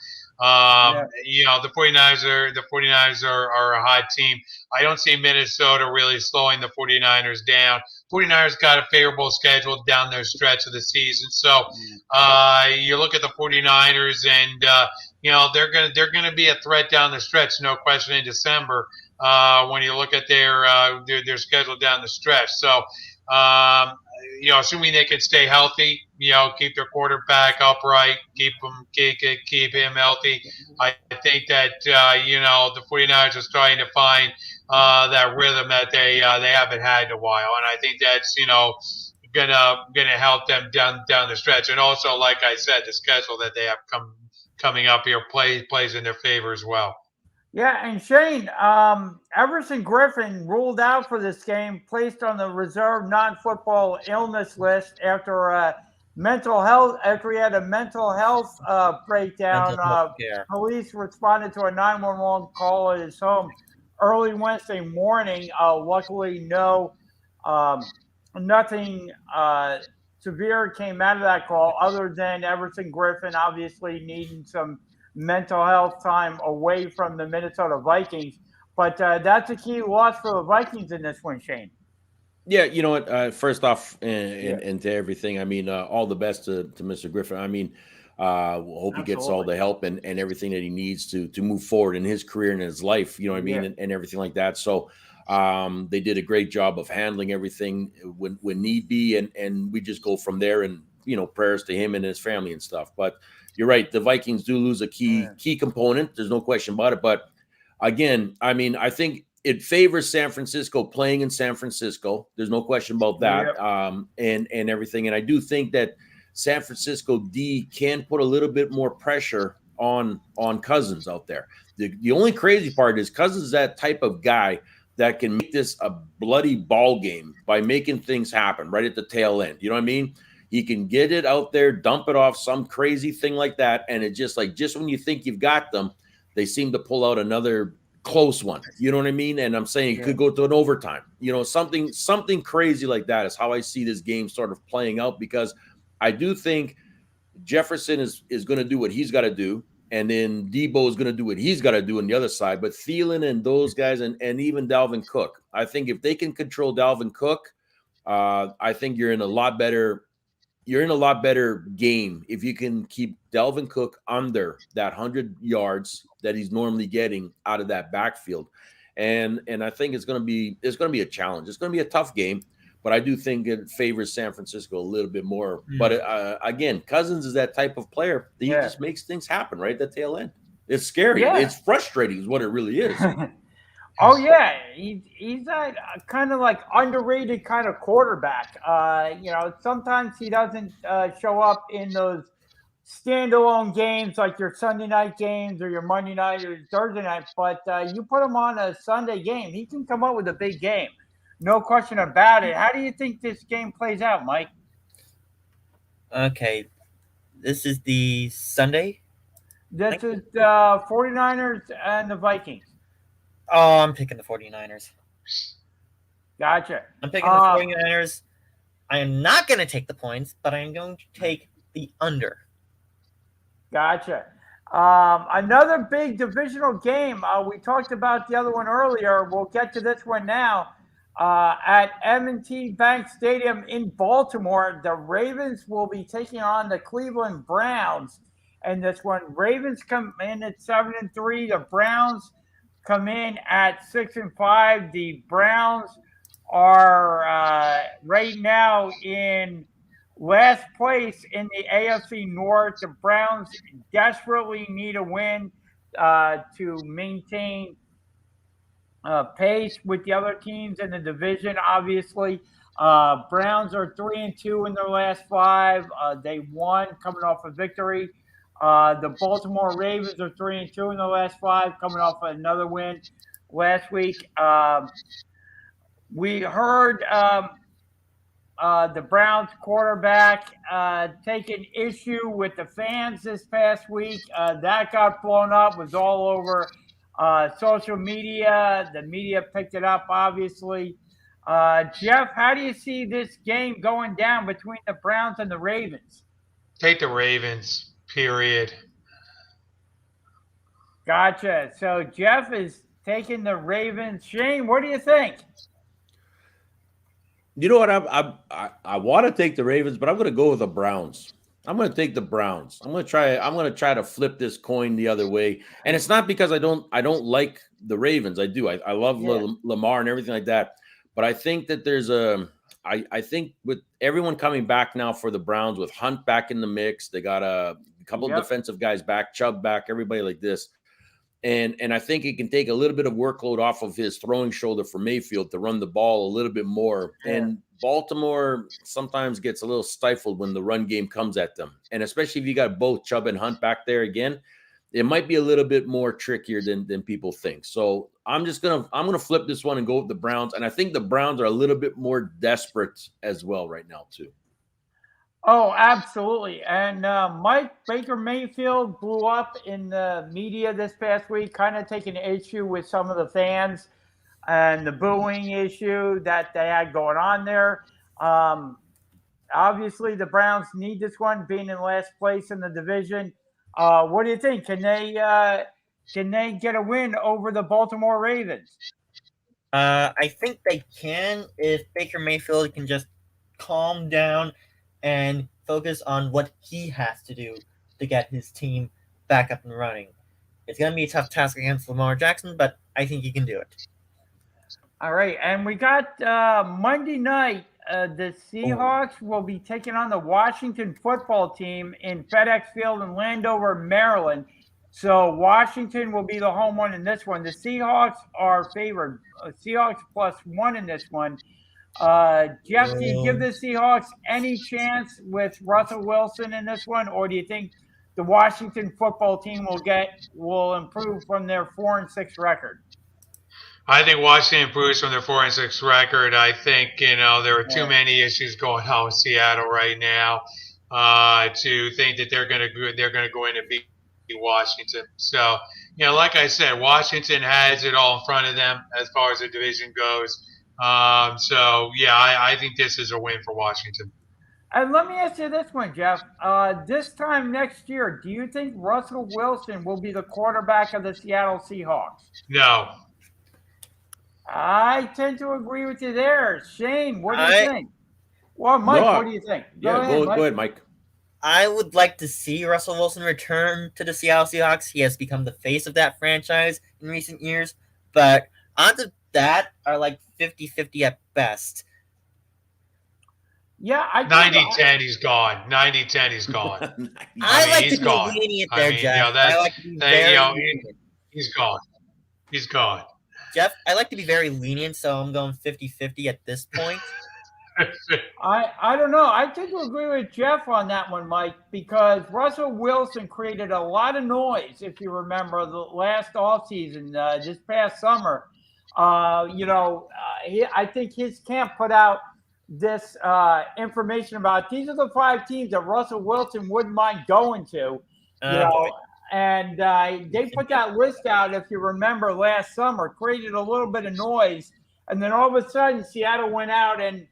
the 49ers are a hot team. I don't see Minnesota really slowing the 49ers down. 49ers got a favorable schedule down their stretch of the season. So you look at the 49ers and they're gonna be a threat down the stretch, no question, in December. When you look at their schedule down the stretch. So assuming they can stay healthy, keep their quarterback upright, keep him healthy. I think that the 49ers are starting to find that rhythm that they haven't had in a while, and I think that's gonna help them down the stretch. And also, like I said, the schedule that they have coming up here plays in their favor as well.
Yeah, and Shane, Everson Griffin ruled out for this game, placed on the reserve non-football illness list after he had a mental health breakdown. Police responded to a 911 call at his home early Wednesday morning. Luckily, nothing severe came out of that call, other than Everson Griffin obviously needing some mental health time away from the Minnesota Vikings. But that's a key loss for the Vikings in this one, Shane.
Yeah, you know what? First off, and to everything, I mean, all the best to Mr. Griffin. I mean, hope he gets all the help and everything that he needs to move forward in his career and his life, you know what I mean, and everything like that. So they did a great job of handling everything when need be, and we just go from there, and prayers to him and his family and stuff. But you're right, the Vikings do lose a key component. There's no question about it. But again, I mean, I think it favors San Francisco playing in San Francisco. There's no question about that. And everything. And I do think that San Francisco D can put a little bit more pressure on Cousins out there. The only crazy part is Cousins is that type of guy that can make this a bloody ball game by making things happen right at the tail end. You know what I mean? He can get it out there, dump it off, some crazy thing like that, and it just when you think you've got them, they seem to pull out another close one. You know what I mean? And I'm saying it could go to an overtime. You know, something crazy like that is how I see this game sort of playing out, because I do think Jefferson is going to do what he's got to do, and then Debo is going to do what he's got to do on the other side. But Thielen and those guys, and even Dalvin Cook, I think if they can control Dalvin Cook, I think you're in a lot better game if you can keep Dalvin Cook under that 100 yards that he's normally getting out of that backfield. And I think it's going to be a challenge. It's going to be a tough game, but I do think it favors San Francisco a little bit more. But again, Cousins is that type of player that he just makes things happen right at the tail end. It's scary. Yeah. It's frustrating is what it really is.
Oh, yeah. He's a kind of like underrated kind of quarterback. You know, sometimes he doesn't show up in those standalone games like your Sunday night games or your Monday night or Thursday night. But you put him on a Sunday game, he can come up with a big game. No question about it. How do you think this game plays out, Mike?
Okay. This is the Sunday?
This is the 49ers and the Vikings.
Oh, I'm picking the 49ers.
Gotcha.
I'm picking the 49ers. I am not going to take the points, but I am going to take the under.
Gotcha. Another big divisional game. We talked about the other one earlier. We'll get to this one now. At M&T Bank Stadium in Baltimore, the Ravens will be taking on the Cleveland Browns. And this one, Ravens come in at 7-3. The Browns come in at 6-5. The Browns are right now in last place in the AFC North. The Browns desperately need a win to maintain pace with the other teams in the division. Obviously, Browns are 3-2 in their last 5. They won coming off a victory. The Baltimore Ravens are 3-2 in the last 5, coming off another win last week. We heard the Browns quarterback taking issue with the fans this past week. That got blown up, was all over social media. The media picked it up, obviously. Jeff, how do you see this game going down between the Browns and the Ravens?
Take the Ravens. Period.
Gotcha. So Jeff is taking the Ravens. Shane, what do you think?
You know what? I want to take the Ravens, but I'm going to go with the Browns. I'm going to take the Browns. I'm going to try to flip this coin the other way. And it's not because I don't like the Ravens. I do. I love Lamar and everything like that. But I think that there's I think with everyone coming back now for the Browns, with Hunt back in the mix, they got a couple of defensive guys back, Chubb back, everybody like this. And I think he can take a little bit of workload off of his throwing shoulder for Mayfield to run the ball a little bit more. Yeah. And Baltimore sometimes gets a little stifled when the run game comes at them. And especially if you got both Chubb and Hunt back there again, it might be a little bit more trickier than people think. So I'm gonna flip this one and go with the Browns. And I think the Browns are a little bit more desperate as well right now too.
Oh, absolutely. And Mike, Baker Mayfield blew up in the media this past week, kind of taking issue with some of the fans and the booing issue that they had going on there. Obviously, the Browns need this one, being in last place in the division. What do you think? Can they get a win over the Baltimore Ravens?
I think they can if Baker Mayfield can just calm down and focus on what he has to do to get his team back up and running. It's going to be a tough task against Lamar Jackson, but I think he can do it.
All right, and we got Monday night. The Seahawks will be taking on the Washington football team in FedEx Field in Landover, Maryland. So Washington will be the home one in this one. The Seahawks are favored. Seahawks +1 in this one. Jeff, do you give the Seahawks any chance with Russell Wilson in this one, or do you think the Washington football team will improve from their 4-6 record?
I think Washington improves from their 4-6 record. I think there are too
Yeah.
many issues going on with Seattle right now to think that they're going to go in and beat Washington. So like I said, Washington has it all in front of them as far as the division goes. I think this is a win for Washington.
And let me ask you this one, Jeff. This time next year, do you think Russell Wilson will be the quarterback of the Seattle Seahawks?
No.
I tend to agree with you there. Shane, what do you think? Well, Mike, what do you think?
Go ahead, Mike.
I would like to see Russell Wilson return to the Seattle Seahawks. He has become the face of that franchise in recent years. But odds of that are like 50-50 at best.
Yeah,
90-10, he's gone. 90-10, he's gone.
I like
he's
to be
gone.
lenient there, Jeff. I like to be very lenient.
He's gone. He's gone.
Jeff, I like to be very lenient, so I'm going 50-50 at this point.
I don't know. I tend to agree with Jeff on that one, Mike, because Russell Wilson created a lot of noise, if you remember, the last offseason, this past summer. I think his camp put out this information about these are the 5 teams that Russell Wilson wouldn't mind going to, and they put that list out, if you remember, last summer, created a little bit of noise, and then all of a sudden Seattle went out and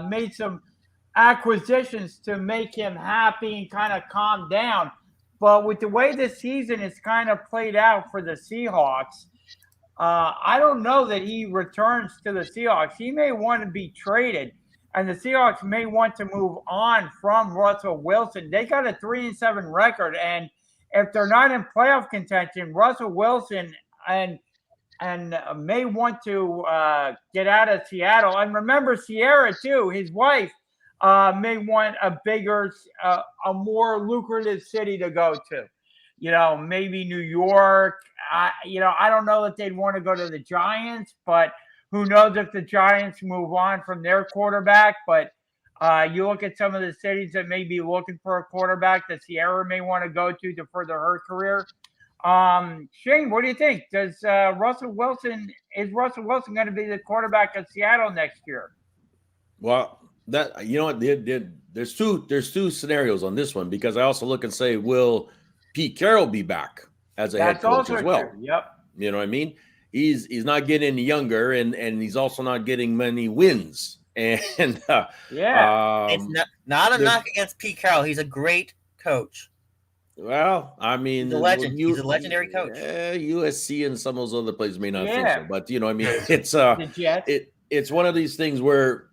made some acquisitions to make him happy and kind of calm down. But with the way this season is kind of played out for the Seahawks, I don't know that he returns to the Seahawks. He may want to be traded, and the Seahawks may want to move on from Russell Wilson. They got a 3-7 record, and if they're not in playoff contention, Russell Wilson and may want to get out of Seattle. And remember, Sierra too, his wife, may want a bigger, a more lucrative city to go to. Maybe New York. I don't know that they'd want to go to the Giants, but who knows if the Giants move on from their quarterback. But you look at some of the cities that may be looking for a quarterback that Sierra may want to go to further her career. Shane, what do you think? Is Russell Wilson going to be the quarterback of Seattle next year?
Well, there's two scenarios on this one, because I also look and say, will Pete Carroll be back as a head coach as well?
True. Yep.
You know what I mean? He's not getting any younger, and he's also not getting many wins. And
it's not a knock against Pete Carroll. He's a great coach.
Well, I mean,
he's a legend. He's a legendary coach.
USC and some of those other places may not think so, but it's one of these things where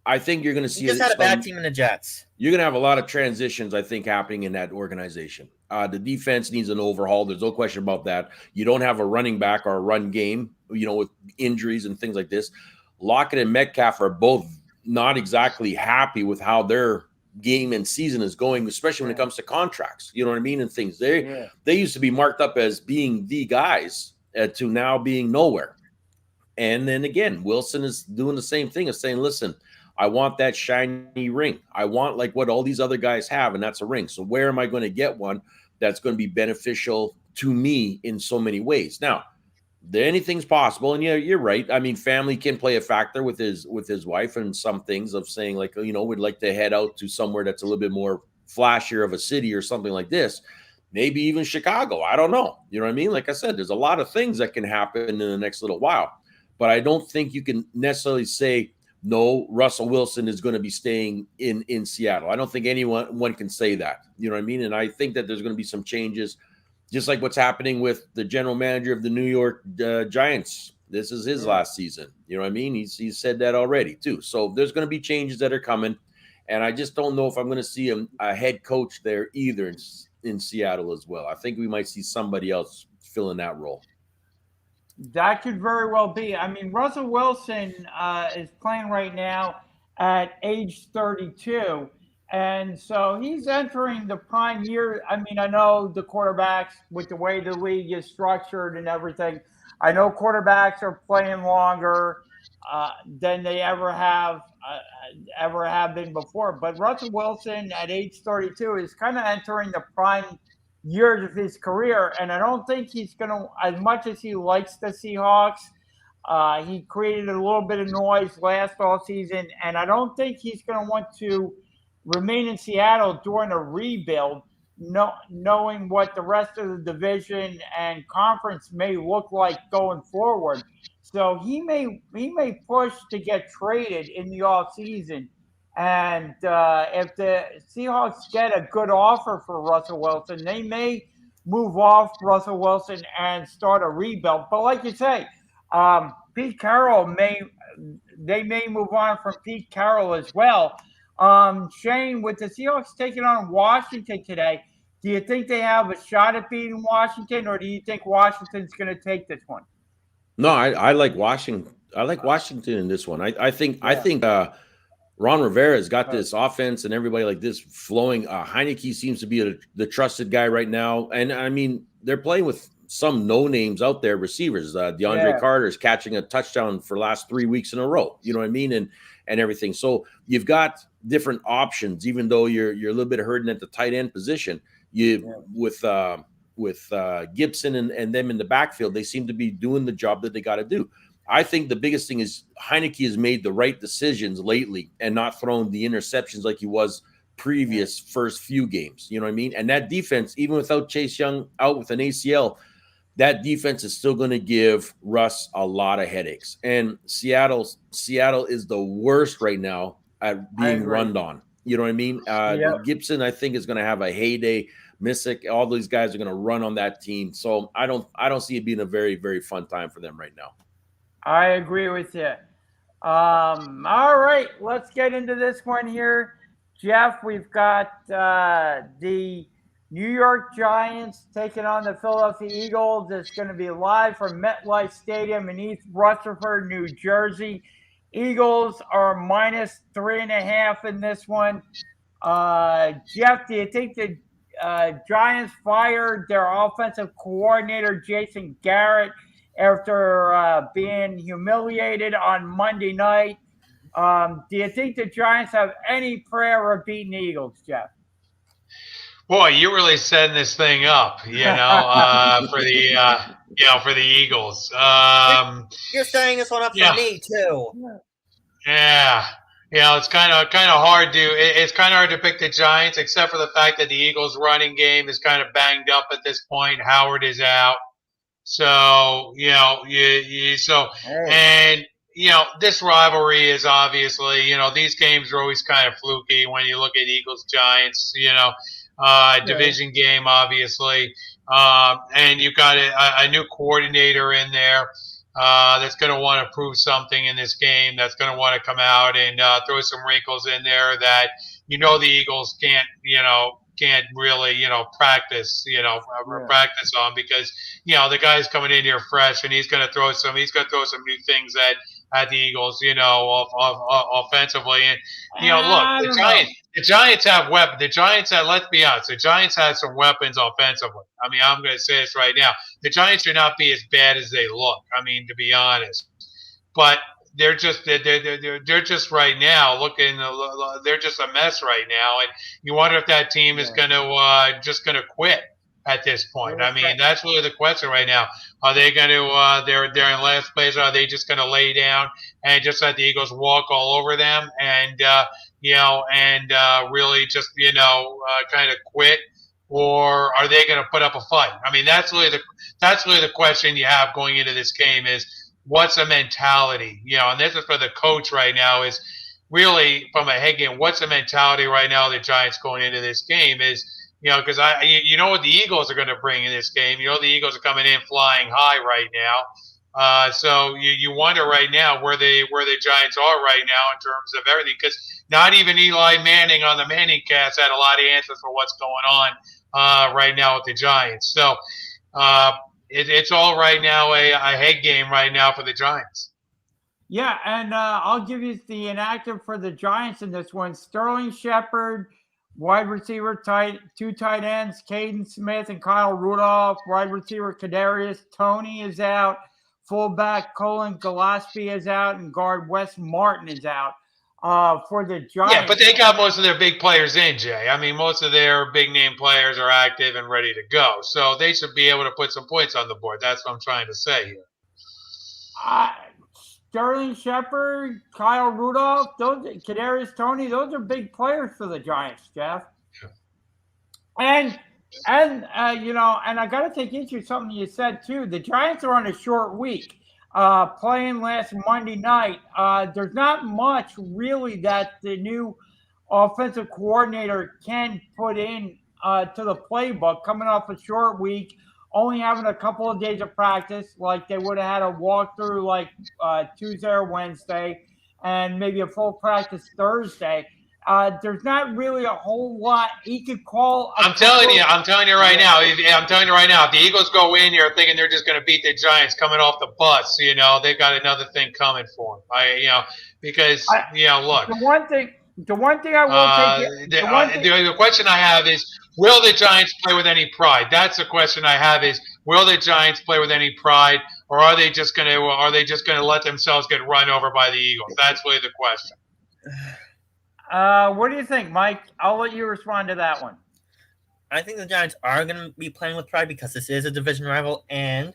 I think you're going to see.
He just had a bad team in the Jets.
You're going to have a lot of transitions, I think, happening in that organization. The defense needs an overhaul. There's no question about that. You don't have a running back or a run game, with injuries and things like this. Lockett and Metcalf are both not exactly happy with how their game and season is going, especially when it comes to contracts, you know what I mean, and things. They used to be marked up as being the guys to now being nowhere. And then again, Wilson is doing the same thing, of saying, listen, I want that shiny ring. I want like what all these other guys have, and that's a ring. So where am I going to get one that's going to be beneficial to me in so many ways? Now, anything's possible, and you're right. I mean, family can play a factor with his wife, and some things of saying like, we'd like to head out to somewhere that's a little bit more flashier of a city or something like this. Maybe even Chicago. I don't know. You know what I mean? Like I said, there's a lot of things that can happen in the next little while, but I don't think you can necessarily say no, Russell Wilson is going to be staying in Seattle. I don't think anyone can say that. You know what I mean? And I think that there's going to be some changes. Just like what's happening with the general manager of the New York Giants. This is his last season. You know what I mean? He's said that already too. So there's going to be changes that are coming. And I just don't know if I'm going to see a head coach there either in Seattle as well. I think we might see somebody else fill in that role.
That could very well be. I mean, Russell Wilson is playing right now at age 32. And so he's entering the prime year. I mean, I know the quarterbacks, with the way the league is structured and everything, I know quarterbacks are playing longer. than they ever have been before. But Russell Wilson at age 32 is kind of entering the prime years of his career, and I don't think he's going to, as much as he likes the Seahawks. He created a little bit of noise last offseason, and I don't think he's going to want to remain in Seattle during a rebuild, knowing what the rest of the division and conference may look like going forward. So he may push to get traded in the offseason. And if the Seahawks get a good offer for Russell Wilson, they may move off Russell Wilson and start a rebuild. But like you say, Pete Carroll may move on from Pete Carroll as well. Shane, with the Seahawks taking on Washington today, do you think they have a shot at beating Washington, or do you think Washington's going to take this one?
No, I like Washington. I like Washington in this one. I think Ron Rivera's got this offense and everybody like this flowing. Heineke seems to be the trusted guy right now, and I mean they're playing with some no names out there, receivers. DeAndre Carter is catching a touchdown for last 3 weeks in a row. You know what I mean, and everything. So you've got different options, even though you're a little bit hurting at the tight end position. With Gibson and them in the backfield, they seem to be doing the job that they got to do. I think the biggest thing is Heineke has made the right decisions lately and not thrown the interceptions like he was previous first few games. You know what I mean? And that defense, even without Chase Young out with an ACL, that defense is still going to give Russ a lot of headaches. And Seattle is the worst right now at being run on. You know what I mean? Gibson, I think, is going to have a heyday. Missick, all these guys are going to run on that team. So I don't see it being a very, very fun time for them right now.
I agree with you. All right, let's get into this one here. Jeff, we've got the New York Giants taking on the Philadelphia Eagles. It's going to be live from MetLife Stadium in East Rutherford, New Jersey. Eagles are -3.5 in this one. Jeff, do you think the Giants fired their offensive coordinator, Jason Garrett, after being humiliated on Monday night? Do you think the Giants have any prayer of beating the Eagles, Jeff?
Boy, you're really setting this thing up, for the Eagles.
You're setting this one up for me too.
Yeah. It's kind of hard it's kind of hard to pick the Giants, except for the fact that the Eagles' running game is kind of banged up at this point. Howard is out, so this rivalry is obviously, these games are always kind of fluky when you look at Eagles Giants. Division game, obviously, and you've got a new coordinator in there. That's going to want to prove something in this game. That's going to want to come out and throw some wrinkles in there that the Eagles can't really practice practice on, because the guy's coming in here fresh and he's going to throw some new things at the Eagles offensively. And look, the Giants have weapons. The Giants have, let's be honest, the Giants have some weapons offensively. I mean, I'm going to say this right now. The Giants should not be as bad as they look. I mean, to be honest, but they're just right now looking. They're just a mess right now, and you wonder if that team is going to quit at this point. I mean, that's really the question right now. Are they going to? They're in last place. Are they just going to lay down and just let the Eagles walk all over them and really just kind of quit? Or are they going to put up a fight? I mean, that's really the question you have going into this game is, what's the mentality? And this is for the coach right now, is really from a head game, what's the mentality right now of the Giants going into this game is, because what the Eagles are going to bring in this game. The Eagles are coming in flying high right now. So you wonder right now where the Giants are right now in terms of everything, because not even Eli Manning on the Manning cast had a lot of answers for what's going on right now with the Giants. So it's all right now a head game right now for the Giants.
Yeah, and I'll give you the inactive for the Giants in this one. Sterling Shepard, wide receiver, two tight ends, Caden Smith and Kyle Rudolph. Wide receiver Kadarius Toney is out. fullback Colin Gillespie is out, and guard Wes Martin is out for the Giants.
Yeah, but they got most of their big players in, Jay. I mean, most of their big-name players are active and ready to go. So they should be able to put some points on the board. That's what I'm trying to say here.
Sterling Shepard, Kyle Rudolph, Kadarius Toney, those are big players for the Giants, Jeff. And you know, and I got to take issue with something you said too. The Giants are on a short week, playing last Monday night. There's not much really that the new offensive coordinator can put in to the playbook. Coming off a short week, only having a couple of days of practice, like they would have had a walkthrough like Tuesday or Wednesday, and maybe a full practice Thursday. There's not really a whole lot he could call.
I'm telling you right now. If the Eagles go in here thinking they're just going to beat the Giants coming off the bus, you know, they've got another thing coming for them. Because look.
The one thing I will take.
The question I have is, will the Giants play with any pride? That's the question I have is, will the Giants play with any pride, or are they just going to let themselves get run over by the Eagles? That's really the question.
What do you think, Mike? I'll let you respond to that one.
I think the Giants are going to be playing with pride because this is a division rival, and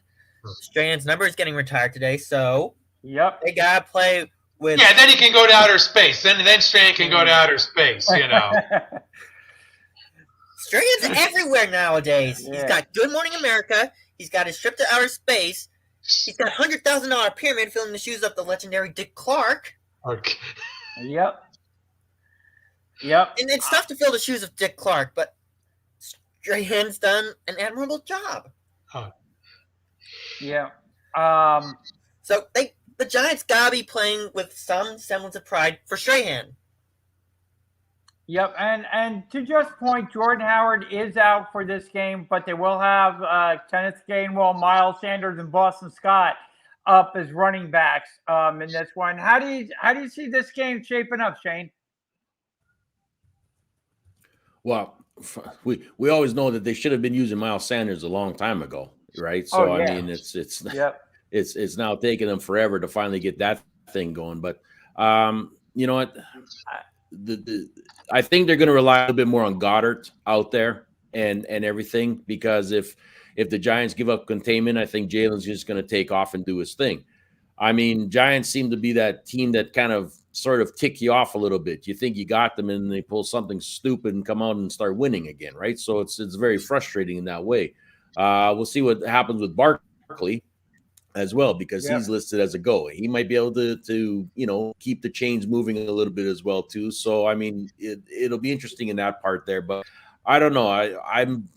Strahan's number is getting retired today, so they got to play with...
Yeah, then he can go to outer space. Then Strahan can go to outer space, you know.
Strahan's everywhere nowadays. Yeah. He's got Good Morning America. He's got his trip to outer space. He's got $100,000 pyramid filling the shoes of the legendary Dick Clark.
Okay.
Yep.
And it's tough to fill the shoes of Dick Clark, but Strahan's done an admirable job.
Huh.
Yeah.
So the Giants gotta be playing with some semblance of pride for Strahan.
Yep, and to just point, Jordan Howard is out for this game, but they will have Kenneth Gainwell, Miles Sanders, and Boston Scott up as running backs in this one. How do you see this game shaping up, Shane?
Well, we always know that they should have been using Miles Sanders a long time ago, right? So I mean, it's now taking them forever to finally get that thing going. But you know what? I think they're going to rely a little bit more on Goddard out there and everything, because if the Giants give up containment, I think Jalen's just going to take off and do his thing. I mean, Giants seem to be that team that kind of sort of tick you off a little bit. You think you got them, and they pull something stupid and come out and start winning again, right? So it's very frustrating in that way. We'll see what happens with Barkley as well, because he's listed as a go. He might be able to keep the chains moving a little bit as well too. So I mean, it'll be interesting in that part there. But I don't know. I'm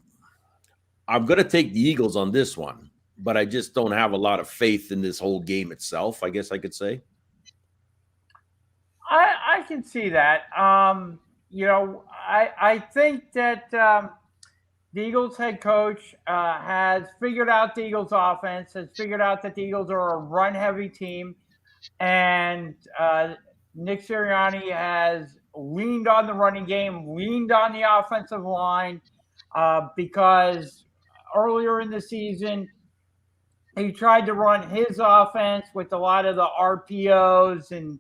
going to take the Eagles on this one, but I just don't have a lot of faith in this whole game itself, I guess I could say.
I can see that. I think that the Eagles head coach has figured out the Eagles offense, has figured out that the Eagles are a run-heavy team, and Nick Sirianni has leaned on the running game, leaned on the offensive line, because earlier in the season, he tried to run his offense with a lot of the RPOs and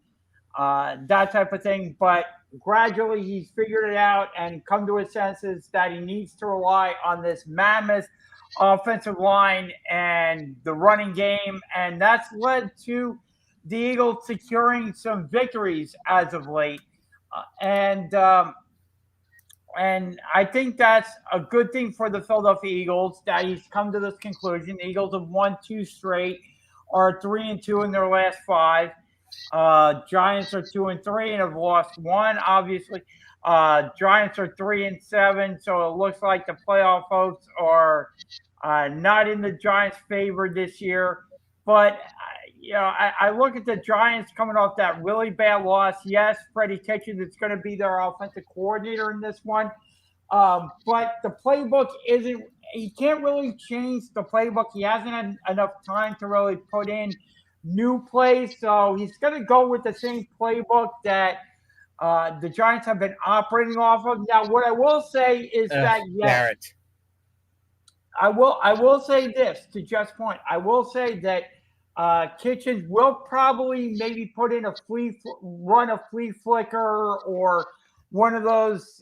that type of thing, but gradually he's figured it out and come to his senses that he needs to rely on this mammoth offensive line and the running game, and that's led to the Eagles securing some victories as of late, and I think that's a good thing for the Philadelphia Eagles that he's come to this conclusion. The Eagles have won 2 straight, are 3-2 in their last 5. Giants are 2-3 and have lost 1. Obviously, Giants are 3-7, so it looks like the playoff hopes are not in the Giants' favor this year. But I look at the Giants coming off that really bad loss. Yes, Freddie Kitchens is going to be their offensive coordinator in this one, but the playbook isn't. He can't really change the playbook. He hasn't had enough time to really put in new plays, so he's going to go with the same playbook that the Giants have been operating off of. Now, what I will say is that I will say this to Jeff's point. I will say that Kitchens will probably maybe put in a run a flea flicker or one of those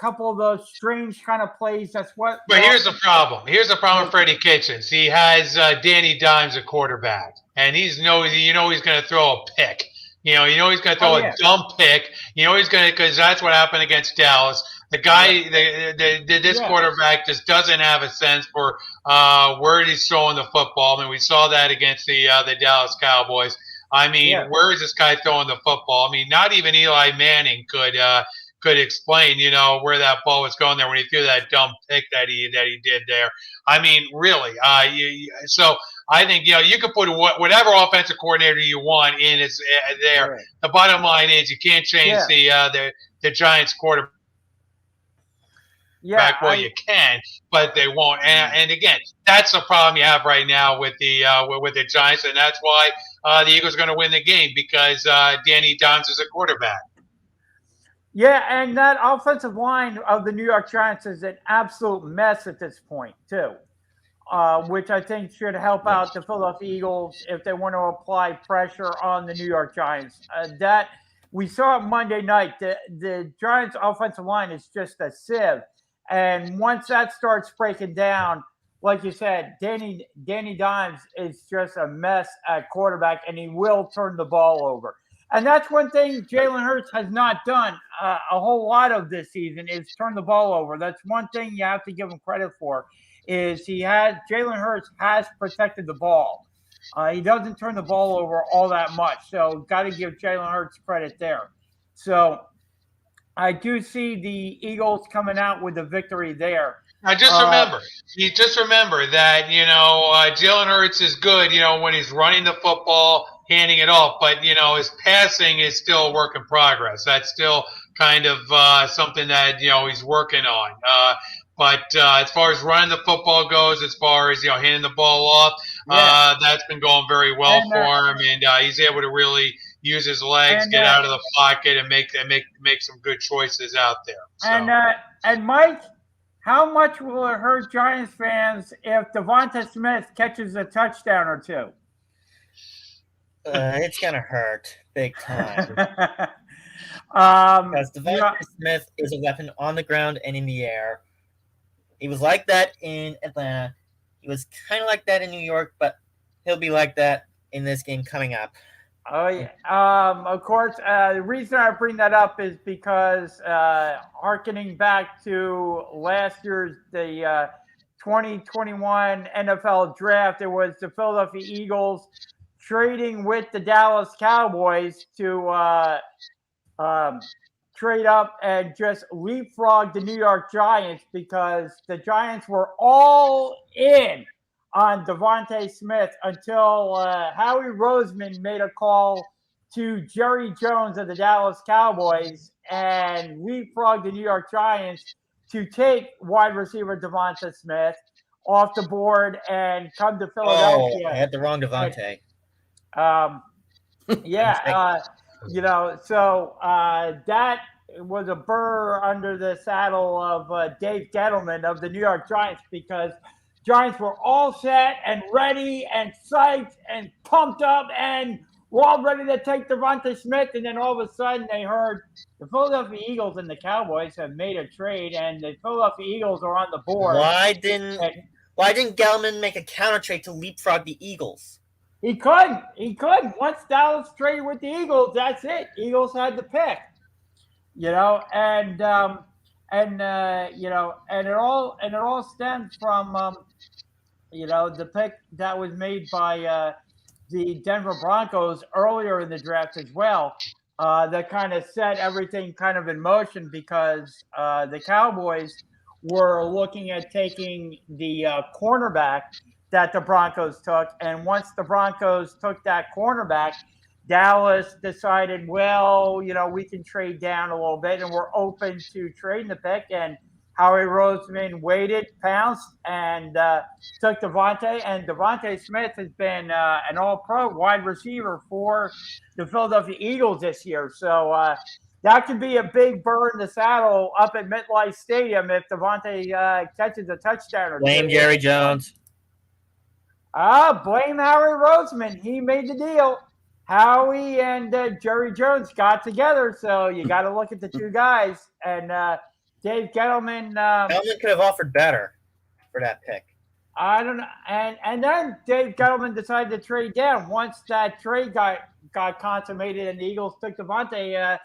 couple of those strange kind of plays. That's what.
But here's the problem. Here's the problem with Freddie Kitchens. He has Danny Dimes a quarterback, and he's he's going to throw a pick. You know he's going to throw a dumb pick. He's going to, because that's what happened against Dallas. The guy, this quarterback just doesn't have a sense for where he's throwing the football. I mean, we saw that against the Dallas Cowboys. I mean, where is this guy throwing the football? I mean, not even Eli Manning could explain, where that ball was going there when he threw that dumb pick that he did there. I mean, really. So I think you can put whatever offensive coordinator you want in there. Right. The bottom line is you can't change the Giants quarterback. You can, but they won't. And again, that's the problem you have right now with the Giants, and that's why the Eagles are going to win the game, because Danny Dimes is a quarterback.
Yeah, and that offensive line of the New York Giants is an absolute mess at this point, too, which I think should help out the Philadelphia Eagles if they want to apply pressure on the New York Giants. That we saw it Monday night. The Giants' offensive line is just a sieve. And once that starts breaking down, like you said, Danny Dimes is just a mess at quarterback, and he will turn the ball over. And that's one thing Jalen Hurts has not done a whole lot of this season, is turn the ball over. That's one thing you have to give him credit for, is Jalen Hurts has protected the ball. He doesn't turn the ball over all that much. So got to give Jalen Hurts credit there. So I do see the Eagles coming out with a victory there.
Now, just remember that, Jalen Hurts is good, when he's running the football, handing it off. But, his passing is still a work in progress. That's still kind of something that, he's working on. But as far as running the football goes, as far as, handing the ball off, that's been going very well for him. And he's able to really use his legs, get out of the pocket, and make some good choices out there. So.
And Mike, how much will it hurt Giants fans if Devonta Smith catches a touchdown or two?
It's gonna hurt big time. Because Devonta Smith is a weapon on the ground and in the air. He was like that in Atlanta. He was kind of like that in New York, but he'll be like that in this game coming up.
Oh yeah. Of course, the reason I bring that up is because hearkening back to last year's the 2021 NFL draft, it was the Philadelphia Eagles trading with the Dallas Cowboys to trade up and just leapfrog the New York Giants, because the Giants were all in on Devonta Smith until Howie Roseman made a call to Jerry Jones of the Dallas Cowboys and leapfrogged the New York Giants to take wide receiver Devonta Smith off the board and come to Philadelphia.
Oh, I had the wrong Devontae.
That was a burr under the saddle of Dave Gettleman of the New York Giants, because Giants were all set and ready and psyched and pumped up and were all ready to take Devonta Smith. And then all of a sudden they heard the Philadelphia Eagles and the Cowboys have made a trade, and the Philadelphia Eagles are on the board.
Why didn't Gettleman make a counter trade to leapfrog the Eagles?
He couldn't. Once Dallas traded with the Eagles, that's it. Eagles had the pick. And it all stems from the pick that was made by the Denver Broncos earlier in the draft as well. That kind of set everything kind of in motion, because the Cowboys were looking at taking the cornerback that the Broncos took. And once the Broncos took that cornerback, Dallas decided, we can trade down a little bit, and we're open to trading the pick. And Howie Roseman waited, pounced, and took Devontae. And Devonta Smith has been an all-pro wide receiver for the Philadelphia Eagles this year. So that could be a big burr in the saddle up at MetLife Stadium if Devontae catches a touchdown or two.
Blame Jerry Jones.
Blame Howie Roseman. He made the deal. Howie and Jerry Jones got together, so you got to look at the two guys. And Dave Gettleman.
Gettleman could have offered better for that pick.
I don't know. And then Dave Gettleman decided to trade down. Once that trade got consummated and the Eagles took Devontae,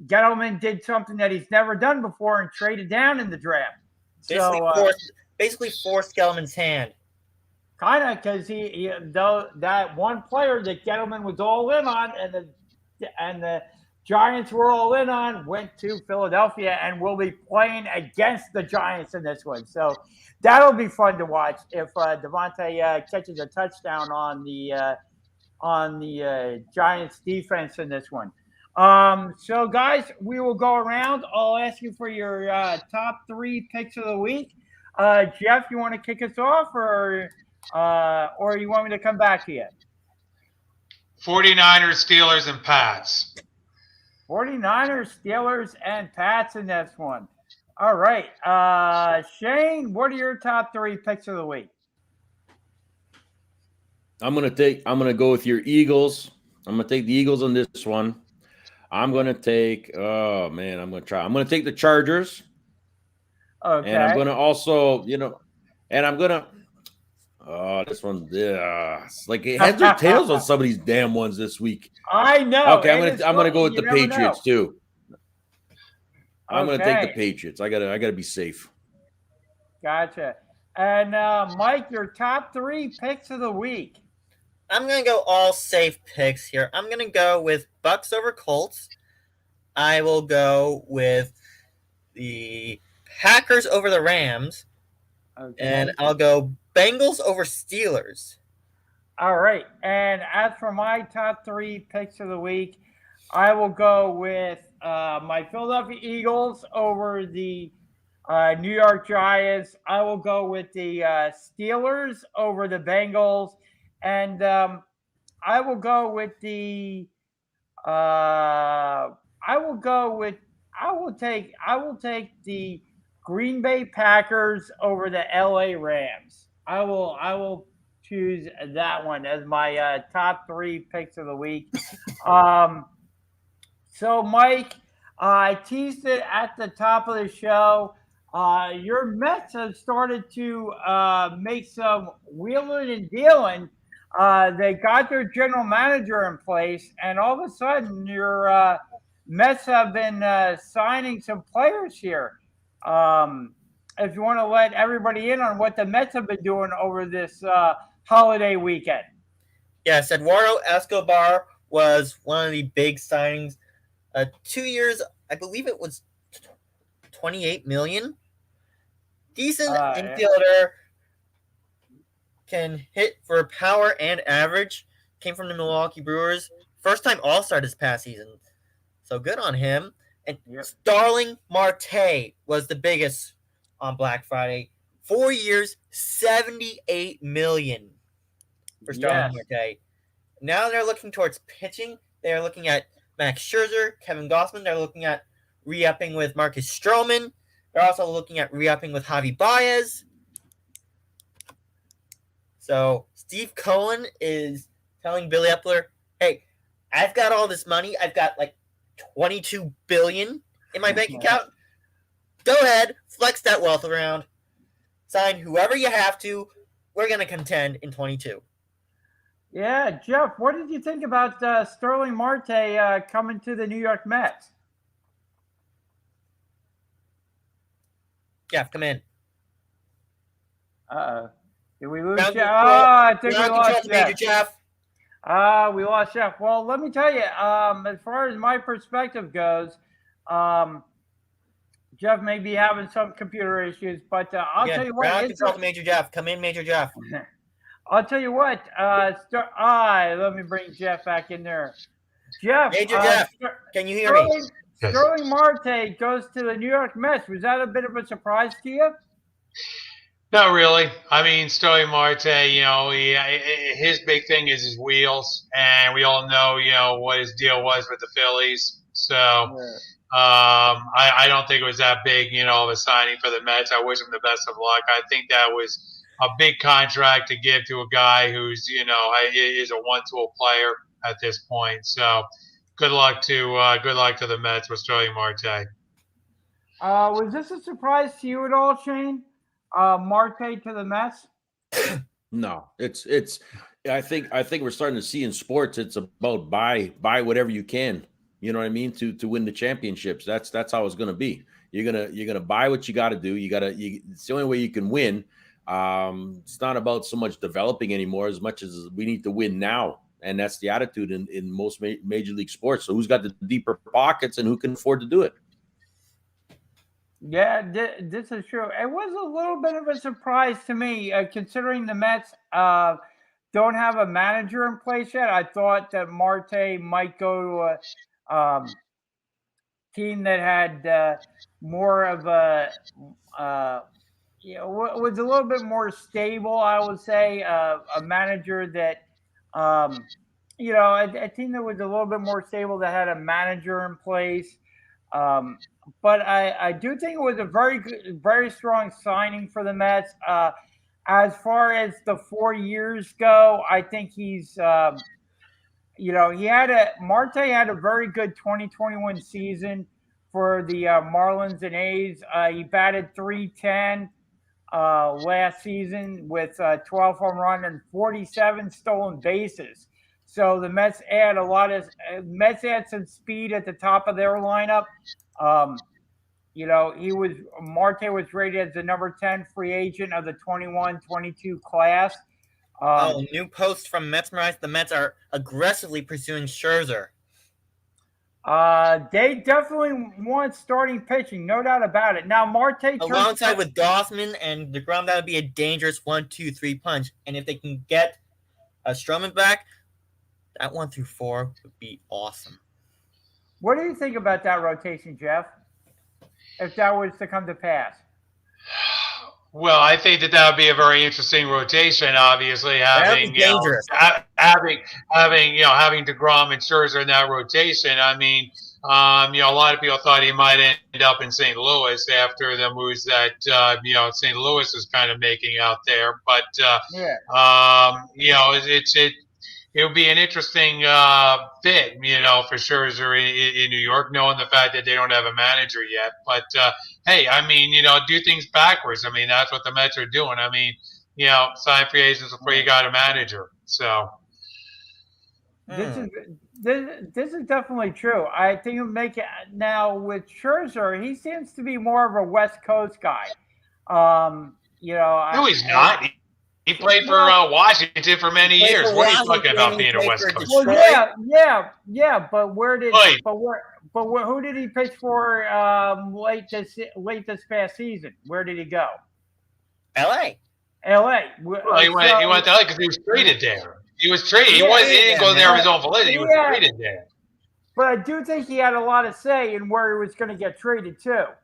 Gettleman did something that he's never done before and traded down in the draft.
Basically forced Gettleman's hand.
Kind of, because though that one player that Gettleman was all in on, and the Giants were all in on, went to Philadelphia and will be playing against the Giants in this one. So that'll be fun to watch if Devontae catches a touchdown on the Giants defense in this one. So guys, we will go around. I'll ask you for your top 3 picks of the week. Jeff, you want to kick us off, or you want me to come back to you?
49ers, Steelers, and Pats.
49ers, Steelers, and Pats in this one. All right. Shane, what are your top 3 picks of the week?
I'm gonna go with your Eagles. I'm gonna take the Eagles on this one. I'm gonna take I'm gonna take the Chargers.
Okay.
And I'm gonna also, this one, it's like it heads or tails on some of these damn ones this week.
I know.
Okay, I'm gonna go with the Patriots too. I'm
Okay.
gonna take the Patriots. I gotta be safe.
Gotcha. And Mike, your top 3 picks of the week.
I'm gonna go all safe picks here. I'm gonna go with Bucks over Colts. I will go with the Packers over the Rams.
Okay.
And I'll go Bengals over Steelers.
All right. And as for my top 3 picks of the week, I will go with my Philadelphia Eagles over the New York Giants. I will go with the Steelers over the Bengals, and I will go with the. I will take the Green Bay Packers over the LA Rams. I will choose that one as my top 3 picks of the week. So, Mike, I teased it at the top of the show. Your Mets have started to make some wheeling and dealing. They got their general manager in place, and all of a sudden, your Mets have been signing some players here. If you want to let everybody in on what the Mets have been doing over this holiday weekend.
Yes, Eduardo Escobar was one of the big signings. 2 years, I believe it was $28 million. Decent infielder, can hit for power and average. Came from the Milwaukee Brewers. First time All-Star this past season. So good on him. And Starling Marte was the biggest on Black Friday. 4 years, $78 million for Starling Marte. Now they're looking towards pitching. They're looking at Max Scherzer, Kevin Gausman. They're looking at re-upping with Marcus Stroman. They're also looking at re-upping with Javi Baez. So Steve Cohen is telling Billy Epler, hey, I've got all this money. I've got like $22 billion in my bank account. Go ahead, flex that wealth around. Sign whoever you have to. We're going to contend in 22.
Yeah, Jeff, what did you think about Starling Marte coming to the New York Mets?
Jeff, come in.
Did we lose Jeff? I think we lost
Major Jeff.
We lost Jeff. Well, let me tell you, as far as my perspective goes, Jeff may be having some computer issues, but I'll tell you what.
Control to Major Jeff. Come in, Major Jeff.
I'll tell you what. Let me bring Jeff back in there. Jeff.
Major Jeff, can you hear me?
Starling Marte goes to the New York Mets. Was that a bit of a surprise to you?
Not really. I mean, Starling Marte, his big thing is his wheels, and we all know, what his deal was with the Phillies. So I don't think it was that big, of a signing for the Mets. I wish him the best of luck. I think that was a big contract to give to a guy who's is a one-tool player at this point. So good luck to the Mets with Starling Marte.
Was this a surprise to you at all, Shane? Marte to the Mets?
No, it's. I think we're starting to see in sports. It's about buy whatever you can. You know what I mean, to win the championships. That's how it's going to be. You're gonna buy what you got to do. It's the only way you can win. It's not about so much developing anymore as much as we need to win now, and that's the attitude in most major league sports. So who's got the deeper pockets and who can afford to do it?
Yeah, this is true. It was a little bit of a surprise to me, considering the Mets don't have a manager in place yet. I thought that Marte might go to a team that had more of a, was a little bit more stable. I would say a manager that, a team that was a little bit more stable that had a manager in place. But I do think it was a very good, very strong signing for the Mets. As far as the 4 years go, I think he's, Marte had a very good 2021 season for the Marlins and A's. He batted .310 last season with 12 home run and 47 stolen bases. So the Mets add some speed at the top of their lineup. Marte was rated as the number 10 free agent of the 21-22 class.
New post from Metsmerized. The Mets are aggressively pursuing Scherzer.
They definitely want starting pitching, no doubt about it. Now, Marte
alongside with Dossman and DeGrom, that would be a dangerous 1-2-3 punch. And if they can get Stroman back, that 1 through 4 would be awesome.
What do you think about that rotation, Jeff? If that was to come to pass?
Well, I think that would be a very interesting rotation. Obviously, having DeGrom and Scherzer in that rotation. I mean, a lot of people thought he might end up in St. Louis after the moves that St. Louis is kind of making out there. But it would be an interesting fit, for Scherzer in New York, knowing the fact that they don't have a manager yet. But hey, I mean, do things backwards. I mean, that's what the Mets are doing. I mean, sign free agents before you got a manager. So
this is definitely true. I think it'll make it now with Scherzer. He seems to be more of a West Coast guy.
No, he's not. He played for Washington for many years. What are you talking about being a West Coast?
Well, yeah. But who did he pitch for late this past season? Where did he go?
L.A.
L.A.
Well, he went to L.A. because he was traded there. He was traded. He didn't go there of his own volition. He was traded there.
But I do think he had a lot of say in where he was going to get traded to.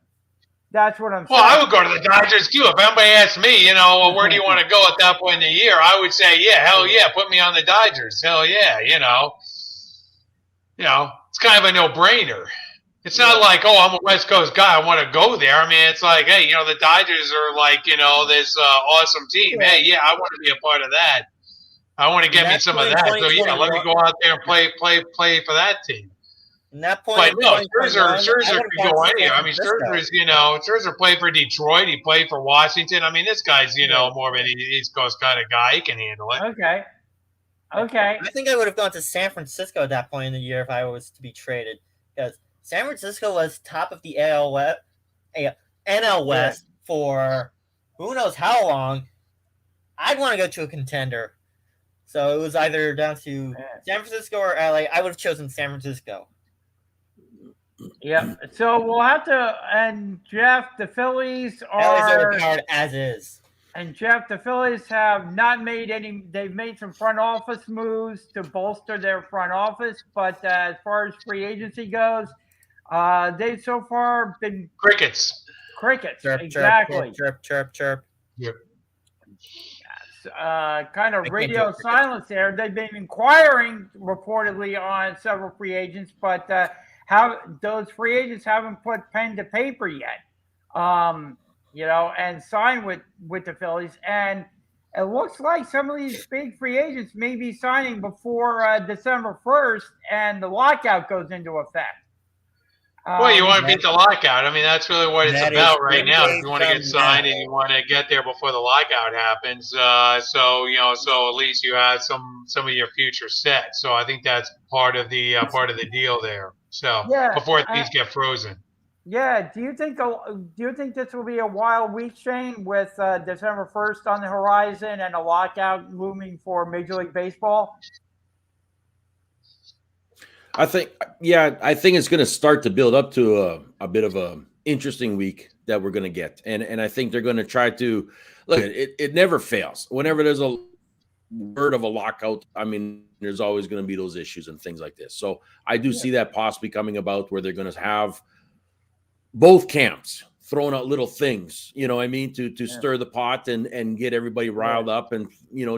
That's what I'm saying.
Well, I would go to the Dodgers too. If anybody asked me, where do you want to go at that point in the year? I would say, hell yeah, put me on the Dodgers. Hell yeah, it's kind of a no-brainer. It's not like, I'm a West Coast guy, I want to go there. I mean, it's like, hey, the Dodgers are like, this awesome team. Hey, yeah, I want to be a part of that. I want to get me some of that. So yeah, let me go out there and play for that team.
And that point,
but no, Scherzer could go anywhere. I mean, Scherzer played for Detroit. He played for Washington. I mean, this guy's, more of an East Coast kind of guy. He can handle it.
Okay.
I think I would have gone to San Francisco at that point in the year if I was to be traded, because San Francisco was top of the NL West for who knows how long. I'd want to go to a contender. So it was either down to San Francisco or LA. I would have chosen San Francisco.
Yeah, so we'll have to. And Jeff, the Phillies are
overpowered as is.
And Jeff, the Phillies have not made any. They've made some front office moves to bolster their front office, but as far as free agency goes, they've so far been
crickets.
Chirp, exactly.
Chirp.
Yep.
Kind of radio silence there. They've been inquiring reportedly on several free agents, but those free agents haven't put pen to paper yet, and signed with the Phillies. And It looks like some of these big free agents may be signing before December 1st, and the lockout goes into effect.
Well, you
Um,
want to beat the lockout. I mean, that's really what it's
That is
about right
10
now. If
days
you want to get
from
signed
now.
and you want to get there before the lockout happens, so at least you have some of your future set. So I think that's part of the deal there. So
yeah,
before things get frozen.
yeah. Do you think this will be a wild week, Shane, with December 1st on the horizon and a lockout looming for Major League Baseball?
I think it's going to start to build up to a bit of a interesting week that we're going to get, and I think they're going to try to look. It never fails. Whenever there's a word of a lockout, I mean, there's always going to be those issues and things like this. So I do see that possibly coming about where they're going to have both camps throwing out little things, you know what I mean, to stir the pot and get everybody riled up and,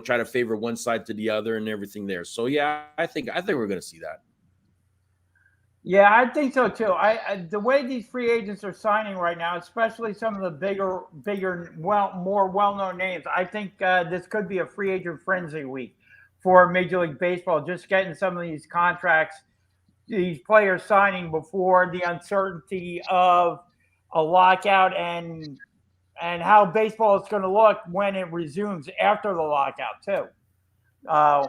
try to favor one side to the other and everything there. So yeah, I think we're going to see that.
Yeah, I think so too. The way these free agents are signing right now, especially some of the bigger, more well-known names, I think this could be a free agent frenzy week for Major League Baseball. Just getting some of these contracts, these players signing before the uncertainty of a lockout and how baseball is going to look when it resumes after the lockout too. Uh,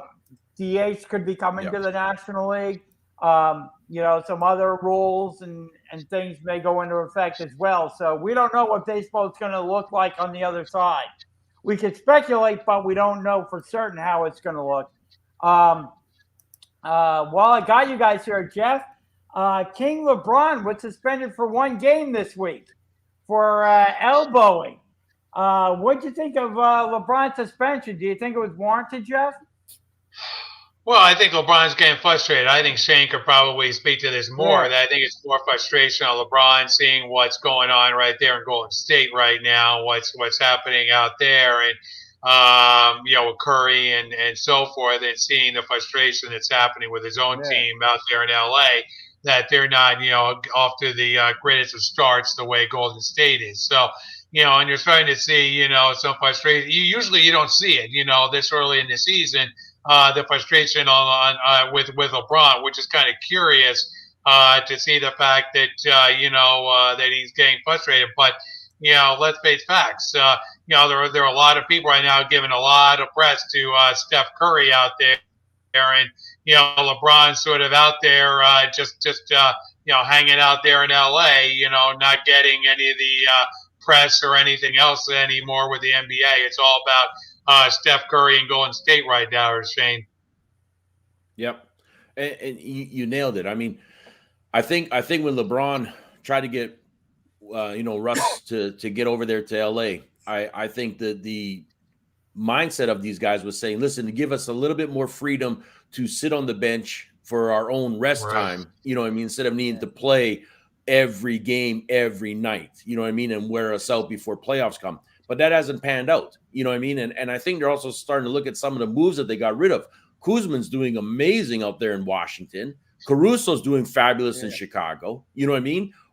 DH could be coming to the National League. Some other rules and things may go into effect as well. So we don't know what baseball is going to look like on the other side. We could speculate, but we don't know for certain how it's going to look. While I got you guys here, Jeff, King LeBron was suspended for one game this week for elbowing. What do you think of LeBron's suspension? Do you think it was warranted, Jeff?
Well, I think LeBron's getting frustrated. I think Shane could probably speak to this more.
Yeah.
I think it's more frustration on LeBron seeing what's going on right there in Golden State right now, what's happening out there, and with Curry and so forth, and seeing the frustration that's happening with his own team out there in LA, that they're not off to the greatest of starts the way Golden State is. So. And you're starting to see, some frustration. You don't see it, this early in the season. The frustration with LeBron, which is kind of curious to see the fact that that he's getting frustrated. But let's face facts. There are a lot of people right now giving a lot of press to Steph Curry out there, and LeBron's sort of out there just hanging out there in LA, not getting any of the press or anything else anymore with the NBA. It's all about Steph Curry and Golden State right now, Shane.
Yep, and you nailed it. I mean, I think when LeBron tried to get Russ to get over there to LA, I think that the mindset of these guys was saying, listen, to give us a little bit more freedom to sit on the bench for our own rest time, instead of needing to play every game every night, and wear us out before playoffs come. But that hasn't panned out, and I think they're also starting to look at some of the moves that they got rid of. Kuzman's doing amazing out there in Washington. Caruso's doing fabulous in Chicago.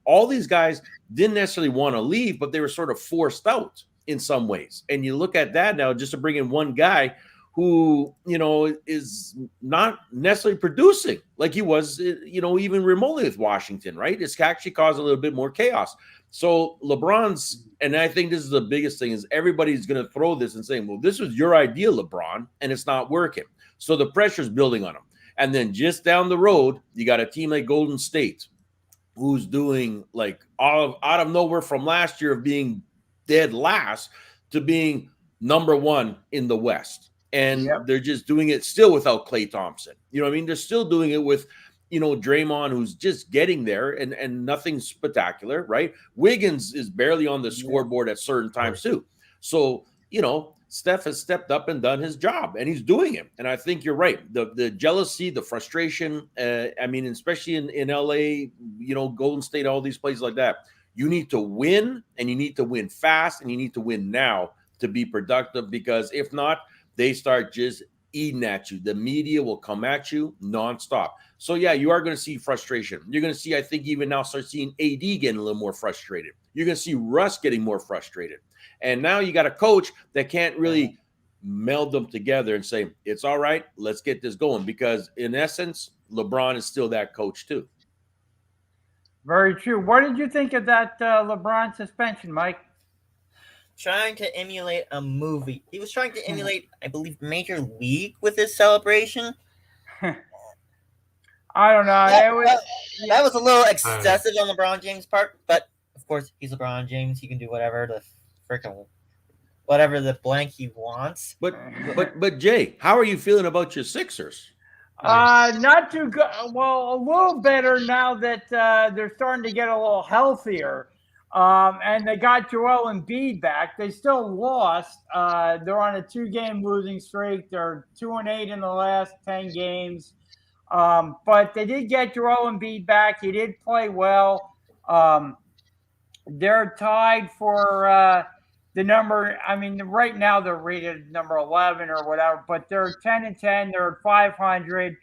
All these guys didn't necessarily want to leave, but they were sort of forced out in some ways. And you look at that now, just to bring in one guy who, is not necessarily producing like he was, even remotely with Washington, right? It's actually caused a little bit more chaos. So LeBron's, and I think this is the biggest thing, is everybody's going to throw this and saying, well, this was your idea, LeBron, and it's not working. So the pressure's building on him. And then just down the road, you got a team like Golden State, who's doing like out of nowhere from last year of being dead last to being number one in the West. And they're just doing it still without Klay Thompson. They're still doing it with, Draymond, who's just getting there and nothing spectacular, right? Wiggins is barely on the scoreboard at certain times too. So, Steph has stepped up and done his job, and he's doing it. And I think you're right. The jealousy, the frustration, especially in LA, Golden State, all these places like that, you need to win, and you need to win fast, and you need to win now to be productive, because if not, they start just eating at you. The media will come at you nonstop. So, yeah, you are going to see frustration. You're going to see, I think, even now start seeing AD getting a little more frustrated. You're going to see Russ getting more frustrated. And now you got a coach that can't really meld them together and say, it's all right, let's get this going. Because in essence, LeBron is still that coach too.
Very true. What did you think of that LeBron suspension, Mike?
Trying to emulate a movie. He was trying to emulate, I believe, Major League with his celebration.
I don't know.
That was a little excessive on LeBron James' part, but of course he's LeBron James. He can do whatever the blank he wants.
But Jay, how are you feeling about your Sixers?
Not too good. Well, a little better now that they're starting to get a little healthier. And they got Joel Embiid back. They still lost. They're on a 2-game losing streak. They're 2-8 in the last 10 games. But they did get Joel Embiid back. He did play well. They're tied for the number. I mean, right now they're rated number 11 or whatever, but they're 10-10. They're at 500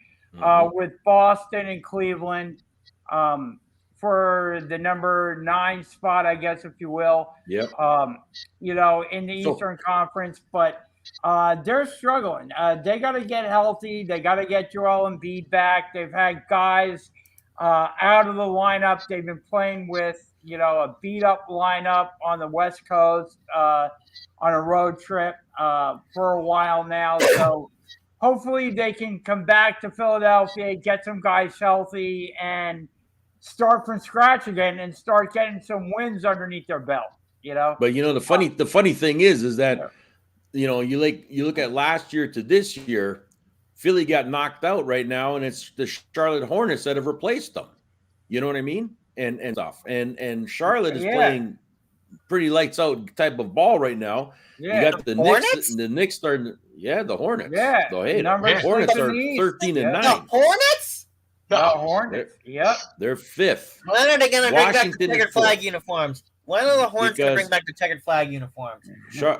with Boston and Cleveland for the number 9 spot, I guess, if you will.
Yep.
In the Eastern Conference, but they're struggling. They got to get healthy. They got to get Joel Embiid back. They've had guys out of the lineup. They've been playing with, a beat-up lineup on the West Coast on a road trip for a while now. So hopefully they can come back to Philadelphia, get some guys healthy, and start from scratch again and start getting some wins underneath their belt.
But the funny thing is that you look at last year to this year, Philly got knocked out right now, and it's the Charlotte Hornets that have replaced them. You know what I mean? And stuff. And Charlotte is playing pretty lights out type of ball right now. Yeah. You got the Knicks. The Knicks starting. Yeah, the Hornets.
Yeah,
the Hornets are 13-9.
The Hornets.
The Hornets. Yep.
They're 5th.
When are they going to bring back the checkered flag uniforms? When are the Hornets going to bring back the checkered flag uniforms?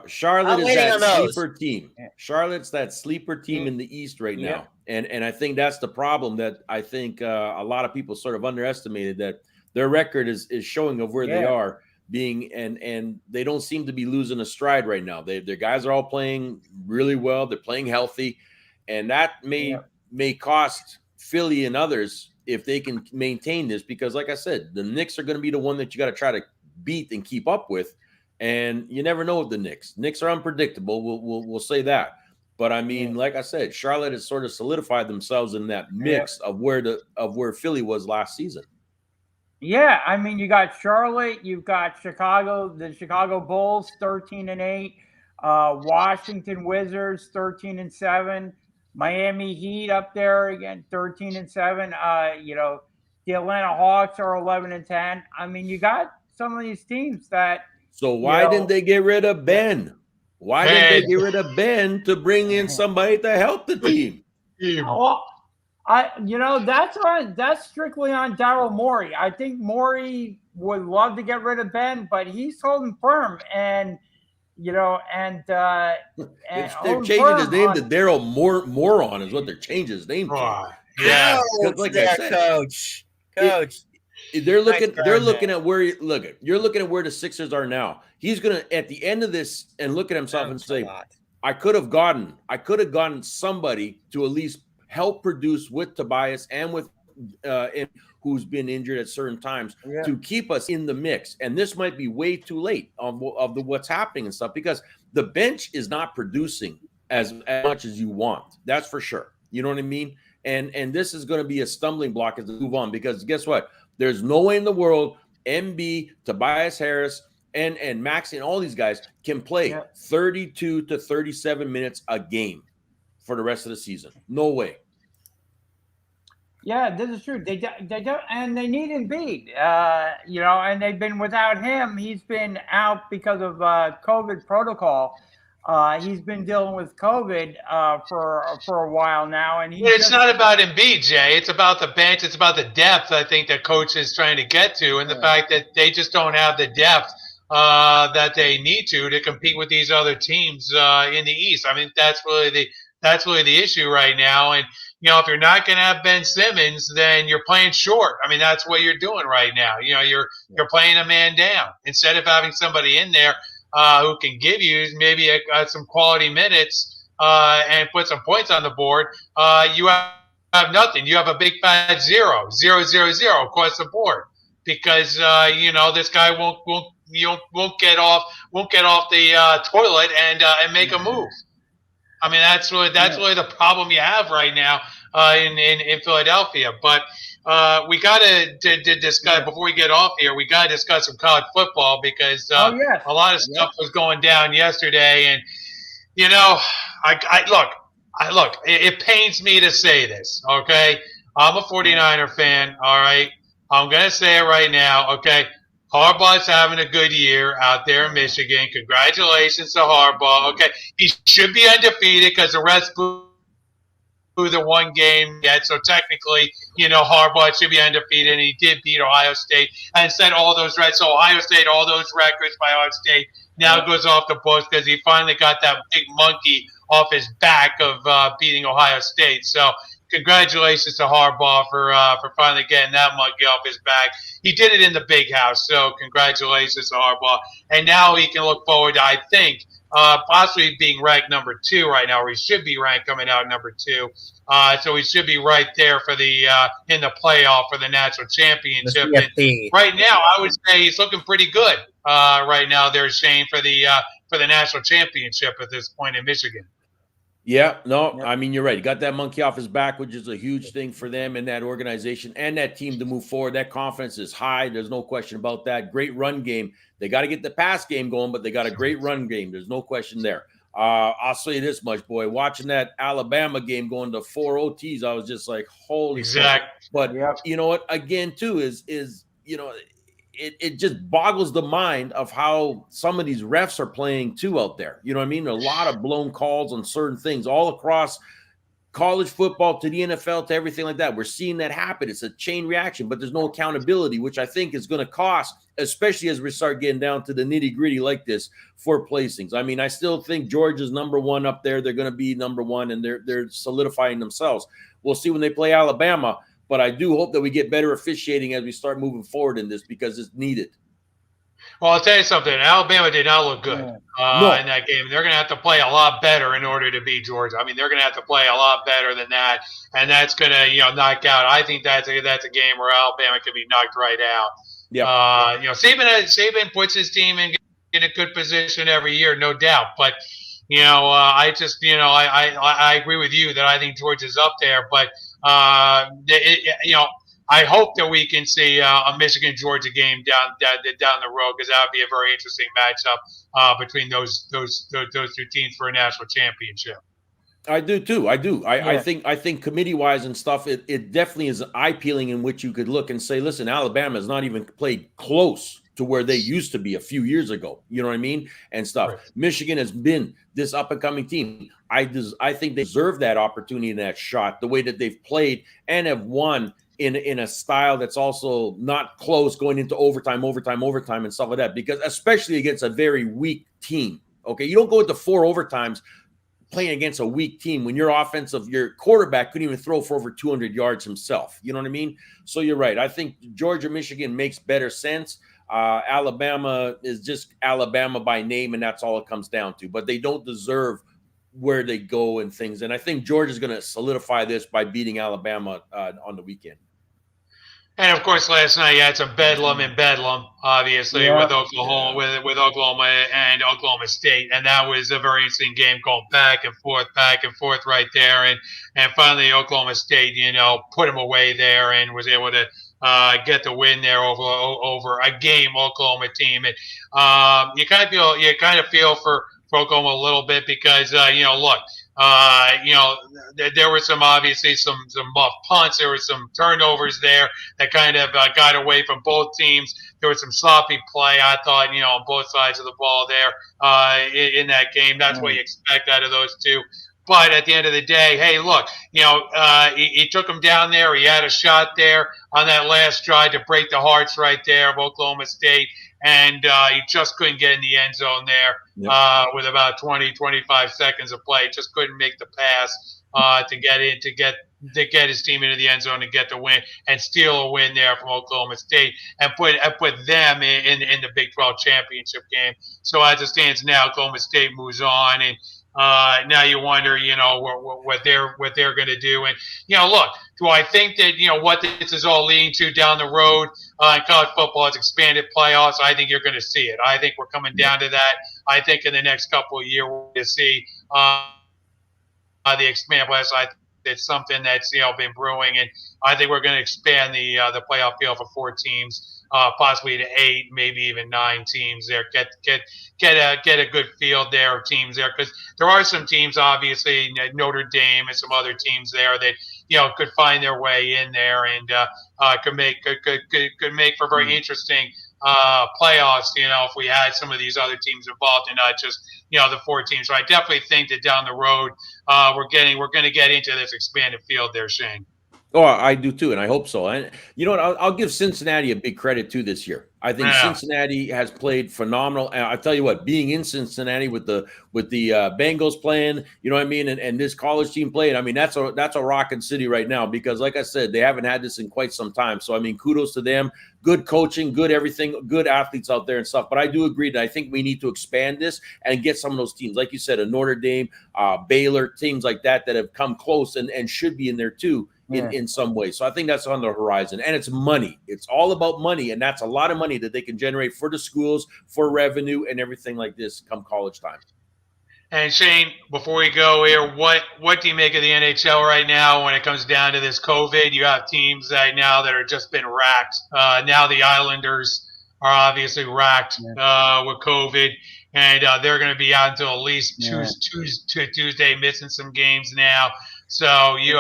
Charlotte is that sleeper team. Charlotte's that sleeper team in the East right now. And I think that's the problem that I think a lot of people sort of underestimated, that their record is showing of where they are being, and they don't seem to be losing a stride right now. Their guys are all playing really well. They're playing healthy, and that may cost Philly and others if they can maintain this, because like I said, the Knicks are going to be the one that you got to try to beat and keep up with, and you never know with the Knicks. Knicks are unpredictable. We'll say that. But I mean, like I said, Charlotte has sort of solidified themselves in that mix of where Philly was last season.
Yeah, I mean, you got Charlotte, you've got Chicago, the Chicago Bulls, 13-8, Washington Wizards, 13-7, Miami Heat up there again, 13-7. The Atlanta Hawks are 11-10. I mean, you got some of these teams that.
So why didn't they get rid of Ben? Why didn't they get rid of Ben to bring in somebody to help the team?
Well, that's strictly on Daryl Morey. I think Morey would love to get rid of Ben, but he's holding firm, and they're
changing his name to Daryl Moron is what they're changing his name to.
Yeah, like I said, coach.
They're looking at where you're looking at where the Sixers are now. He's gonna at the end of this and look at himself and say, I could have gotten somebody to at least help produce with Tobias and with who's been injured at certain times to keep us in the mix. And this might be way too late of what's happening and stuff, because the bench is not producing as much as you want. That's for sure. You know what I mean? And this is going to be a stumbling block as they move on, because guess what? There's no way in the world MB, Tobias Harris, and Max and all these guys can play 32 to 37 minutes a game for the rest of the season. No way.
Yeah, this is true. They don't, and they need Embiid. And they've been without him. He's been out because of COVID protocol. He's been dealing with COVID for a while now, and
it's not about Embiid, Jay. It's about the bench. It's about the depth. I think that coach is trying to get to, and the fact that they just don't have the depth that they need to compete with these other teams in the East. I mean, that's really the issue right now. And if you're not going to have Ben Simmons, then you're playing short. I mean, that's what you're doing right now. You're playing a man down instead of having somebody in there. who can give you maybe some quality minutes and put some points on the board, you have nothing. You have a big fat 0 across the board because this guy won't get off the toilet and make a move. I mean, that's really the problem you have right now in Philadelphia. But we got to discuss before we get off here. We got to discuss some college football because a lot of stuff was going down yesterday, and I look. It pains me to say this. Okay, I'm a 49er fan. All right, I'm gonna say it right now. Okay. Harbaugh's having a good year out there in Michigan. Congratulations to Harbaugh. Okay, he should be undefeated because the rest blew the one game yet. So technically, Harbaugh should be undefeated, and he did beat Ohio State and set all those records. So Ohio State, all those records by Ohio State now goes off the books because he finally got that big monkey off his back of beating Ohio State. So congratulations to Harbaugh for finally getting that monkey off his back. He did it in the big house, so congratulations to Harbaugh. And now he can look forward to, I think, possibly being ranked number 2 right now, or he should be ranked coming out number 2. So he should be right there for the in the playoff for the national championship. And right now, I would say he's looking pretty good right now there, Shane, for the national championship at this point in Michigan.
Yeah, no, I mean, you're right. He got that monkey off his back, which is a huge thing for them and that organization and that team to move forward. That confidence is high. There's no question about that. Great run game. They got to get the pass game going, but they got a great run game. There's no question there. I'll say this much, boy. Watching that Alabama game going to 4 OTs, I was just like, holy
crap.
But you know what? Again, too, is it just boggles the mind of how some of these refs are playing too out there. You know what I mean? A lot of blown calls on certain things all across college football to the NFL to everything like that. We're seeing that happen. It's a chain reaction, but there's no accountability, which I think is going to cost, especially as we start getting down to the nitty gritty like this for placings. I mean, I still think Georgia's number 1 up there. They're going to be number 1 and they're solidifying themselves. We'll see when they play Alabama. But I do hope that we get better officiating as we start moving forward in this because it's needed.
Well, I'll tell you something. Alabama did not look good in that game. They're going to have to play a lot better in order to beat Georgia. I mean, they're going to have to play a lot better than that, and that's going to knock out. I think that's a game where Alabama can be knocked right out. Yeah. Saban puts his team in a good position every year, no doubt. But I just I agree with you that I think Georgia's up there, but. I hope that we can see a Michigan-Georgia game down the road because that would be a very interesting matchup between those 2 teams for a national championship.
I do too. I think committee-wise and stuff, it definitely is eye-peeling in which you could look and say, listen, Alabama has not even played close to where they used to be a few years ago. You know what I mean? And stuff. Right. Michigan has been this up-and-coming team. I think they deserve that opportunity and that shot, the way that they've played and have won in a style that's also not close going into overtime and stuff like that, because especially against a very weak team. Okay, you don't go into 4 overtimes playing against a weak team when your quarterback couldn't even throw for over 200 yards himself. You know what I mean? So you're right. I think Georgia, Michigan makes better sense. Alabama is just Alabama by name, and that's all it comes down to. But they don't deserve where they go and things. And I think Georgia's going to solidify this by beating Alabama on the weekend.
And of course, last night you had some bedlam in Bedlam, obviously, with Oklahoma, with Oklahoma and Oklahoma State, and that was a very interesting game going back and forth right there, and finally Oklahoma State, put them away there and was able to get the win there over a game Oklahoma team, and you kind of feel for Oklahoma a little bit because look. There were some muff punts. There were some turnovers there that kind of got away from both teams. There was some sloppy play, I thought, on both sides of the ball there in that game. That's what you expect out of those two. But at the end of the day, hey, look, he took him down there. He had a shot there on that last drive to break the hearts right there of Oklahoma State. And he just couldn't get in the end zone there with about 20, 25 seconds of play. Just couldn't make the pass to get to get his team into the end zone and get the win and steal a win there from Oklahoma State and put them in the Big 12 championship game. So as it stands now, Oklahoma State moves on, and now you wonder, what they're going to do. And look, do I think that what this is all leading to down the road in college football is expanded playoffs? I think you're going to see it. I think we're coming down to that. I think in the next couple of years we're going to see the expanded playoffs. I think it's something that's been brewing, and I think we're going to expand the playoff field for 4 teams, possibly to 8, maybe even 9 teams there. Get a good field there of teams there, because there are some teams, obviously Notre Dame and some other teams there that could find their way in there and could make for very interesting playoffs. If we had some of these other teams involved and not just the 4 teams. So I definitely think that down the road we're going to get into this expanded field there, Shane.
Oh, I do too, and I hope so. And you know what? I'll give Cincinnati a big credit too this year. I think Cincinnati has played phenomenal. And I tell you what, being in Cincinnati with the Bengals playing, you know what I mean, and this college team playing, I mean that's a rocking city right now, because like I said, they haven't had this in quite some time. So I mean, kudos to them. Good coaching, good everything, good athletes out there and stuff. But I do agree that I think we need to expand this and get some of those teams, like you said, a Notre Dame, Baylor, teams like that have come close and should be in there too. In some way. So I think that's on the horizon. And it's money. It's all about money. And that's a lot of money that they can generate for the schools, for revenue and everything like this come college time.
And Shane, before we go here, what do you make of the NHL right now when it comes down to this COVID? You have teams right now that are just been racked. Now the Islanders are obviously racked with COVID. And they're going to be out until at least Tuesday, missing some games now. So you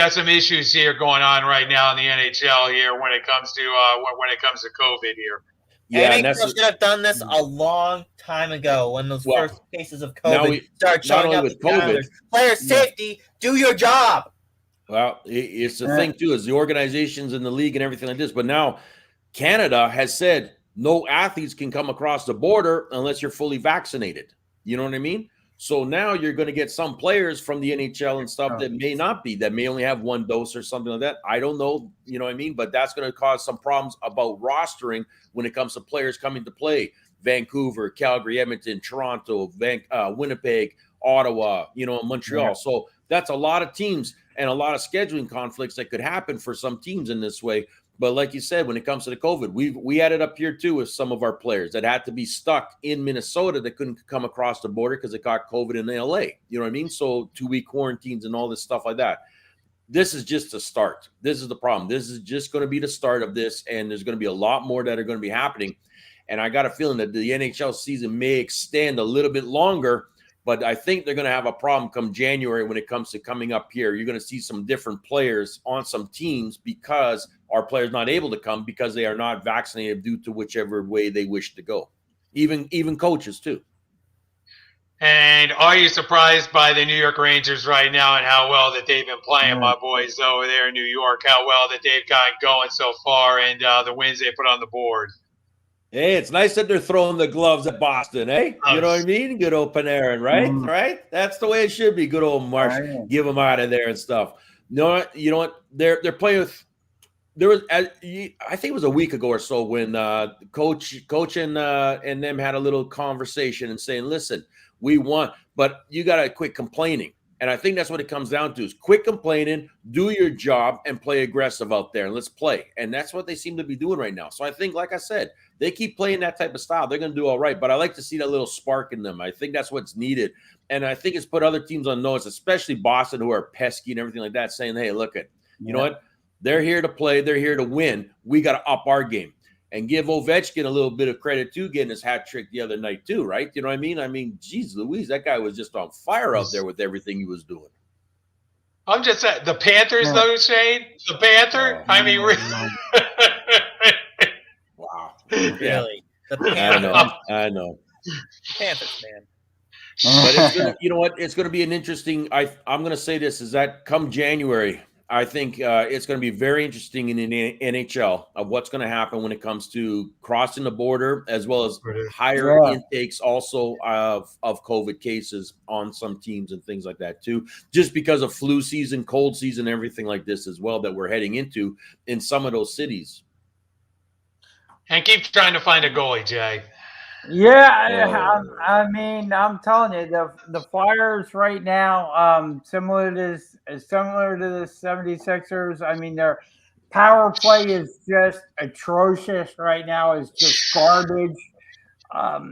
have some issues here going on right now in the NHL here when it comes to COVID here.
Yeah, and they should have done this a long time ago when those first cases of COVID started showing up with COVID. Player safety, do your job.
Well, it's the thing too, is the organizations in the league and everything like this. But now Canada has said no athletes can come across the border unless you're fully vaccinated. You know what I mean? So now you're going to get some players from the NHL and stuff that may not be, that may only have 1 dose or something like that. I don't know, you know what I mean? But that's going to cause some problems about rostering when it comes to players coming to play. Vancouver, Calgary, Edmonton, Toronto, Winnipeg, Ottawa, Montreal. Yeah. So that's a lot of teams and a lot of scheduling conflicts that could happen for some teams in this way. But like you said, when it comes to the COVID, we had it up here too with some of our players that had to be stuck in Minnesota that couldn't come across the border because they got COVID in LA. You know what I mean? So 2-week quarantines and all this stuff like that. This is just a start. This is the problem. This is just going to be the start of this, and there's going to be a lot more that are going to be happening. And I got a feeling that the NHL season may extend a little bit longer, but I think they're going to have a problem come January when it comes to coming up here. You're going to see some different players on some teams because our players not able to come because they are not vaccinated due to whichever way they wish to go. Even coaches too.
And are you surprised by the New York Rangers right now and how well that they've been playing, my boys over there in New York, how well that they've got going so far and the wins they put on the board?
Hey, it's nice that they're throwing the gloves at Boston, eh? You know what I mean? Good old Panarin, right? Right? That's the way it should be. Good old Marsh. Give them out of there and stuff. No, you know what? They're playing with. There was, I think it was a week ago or so when coach and them had a little conversation and saying, "Listen, we won, but you got to quit complaining." And I think that's what it comes down to: is quit complaining, do your job, and play aggressive out there, and let's play. And that's what they seem to be doing right now. So I think, like I said, they keep playing that type of style, they're going to do all right. But I like to see that little spark in them. I think that's what's needed. And I think it's put other teams on notice, especially Boston, who are pesky and everything like that, saying, "Hey, look at, you know what? They're here to play. They're here to win. We got to up our game." And give Ovechkin a little bit of credit too, getting his hat trick the other night too, right? You know what I mean? I mean, geez Louise, that guy was just on fire out there with everything he was doing.
I'm just saying, the Panthers, though, Shane? The Panther? I mean,
wow.
Really? The
Panthers. I know.
Panthers, man.
But it's gonna, you know what? It's going to be an interesting. I'm going to say this: is that come January, I think it's going to be very interesting in the NHL of what's going to happen when it comes to crossing the border, as well as higher intakes also of COVID cases on some teams and things like that too, just because of flu season, cold season, everything like this as well that we're heading into in some of those cities.
And keep trying to find a goalie, Jay.
Yeah, I mean, I'm telling you, the Flyers right now, similar to the 76ers. I mean, their power play is just atrocious right now. It's just garbage. Not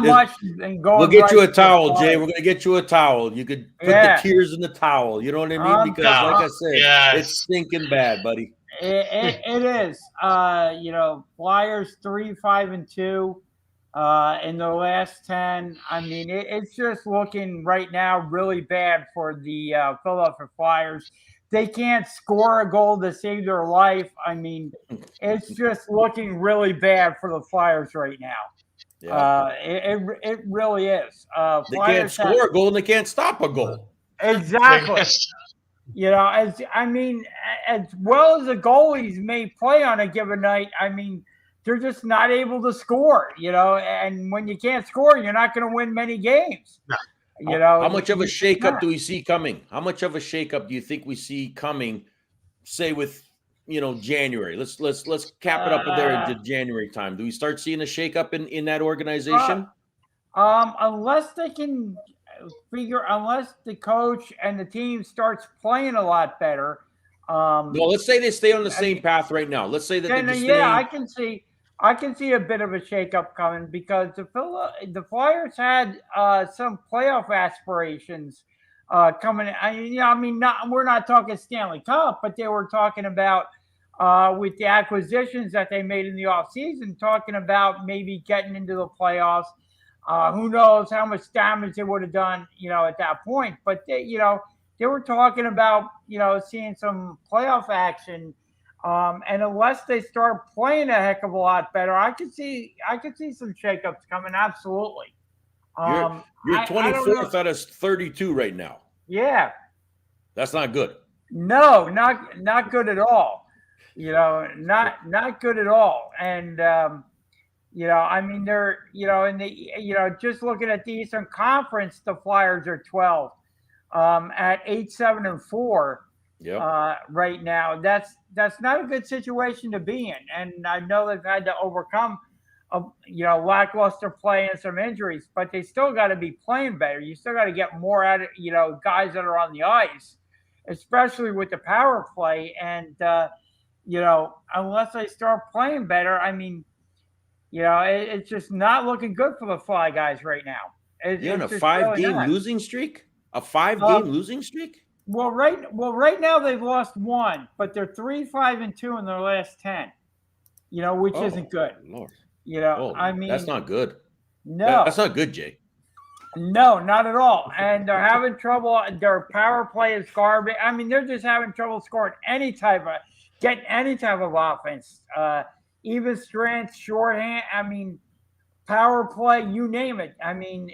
much going.
We'll get you a
right
towel, Jay. We're going to get you a towel. You could put the tears in the towel. You know what I mean? Because, like I said, it's stinking bad, buddy.
It is. Flyers 3-5-2 in the last 10. I mean, it's just looking right now really bad for the Philadelphia Flyers. They can't score a goal to save their life. I mean, it's just looking really bad for the Flyers right now. Yeah. It really is.
They can't score a goal and they can't stop a goal.
Exactly. As well as the goalies may play on a given night, I mean, they're just not able to score, and when you can't score, you're not going to win many games. No.
How much of a shakeup do we see coming? How much of a shakeup do you think we see coming, say with, January? Let's cap it up there into January time. Do we start seeing a shakeup in that organization?
Unless they can unless the coach and the team starts playing a lot better.
Well, let's say they stay on the same path right now. Let's say that they're just staying.
I can see a bit of a shakeup coming because the Flyers had some playoff aspirations coming. We're not talking Stanley Cup, but they were talking about with the acquisitions that they made in the offseason, talking about maybe getting into the playoffs. Who knows how much damage they would have done, at that point. But they were talking about, seeing some playoff action. And unless they start playing a heck of a lot better, I could see some shakeups coming. Absolutely.
You're 24th out of 32 right now.
Yeah.
That's not good.
No, not good at all. Not good at all. And they're, just looking at the Eastern Conference, the Flyers are 12 at 8-7-4 right now. That's not a good situation to be in. And I know they've had to overcome, lackluster play and some injuries, but they still got to be playing better. You still got to get more out of, guys that are on the ice, especially with the power play. And, unless they start playing better, I mean, it's just not looking good for the Fly guys right now.
You're on a 5-game losing streak? A 5-game losing streak?
Well, right now they've lost one, but they're 3-5-2 in their last 10. Which isn't good.
Lord.
That's
not good.
No,
that's not good, Jay.
No, not at all. And they're having trouble. Their power play is garbage. I mean, they're just having trouble scoring getting any type of offense. Even strength, shorthand. I mean, power play, you name it. I mean,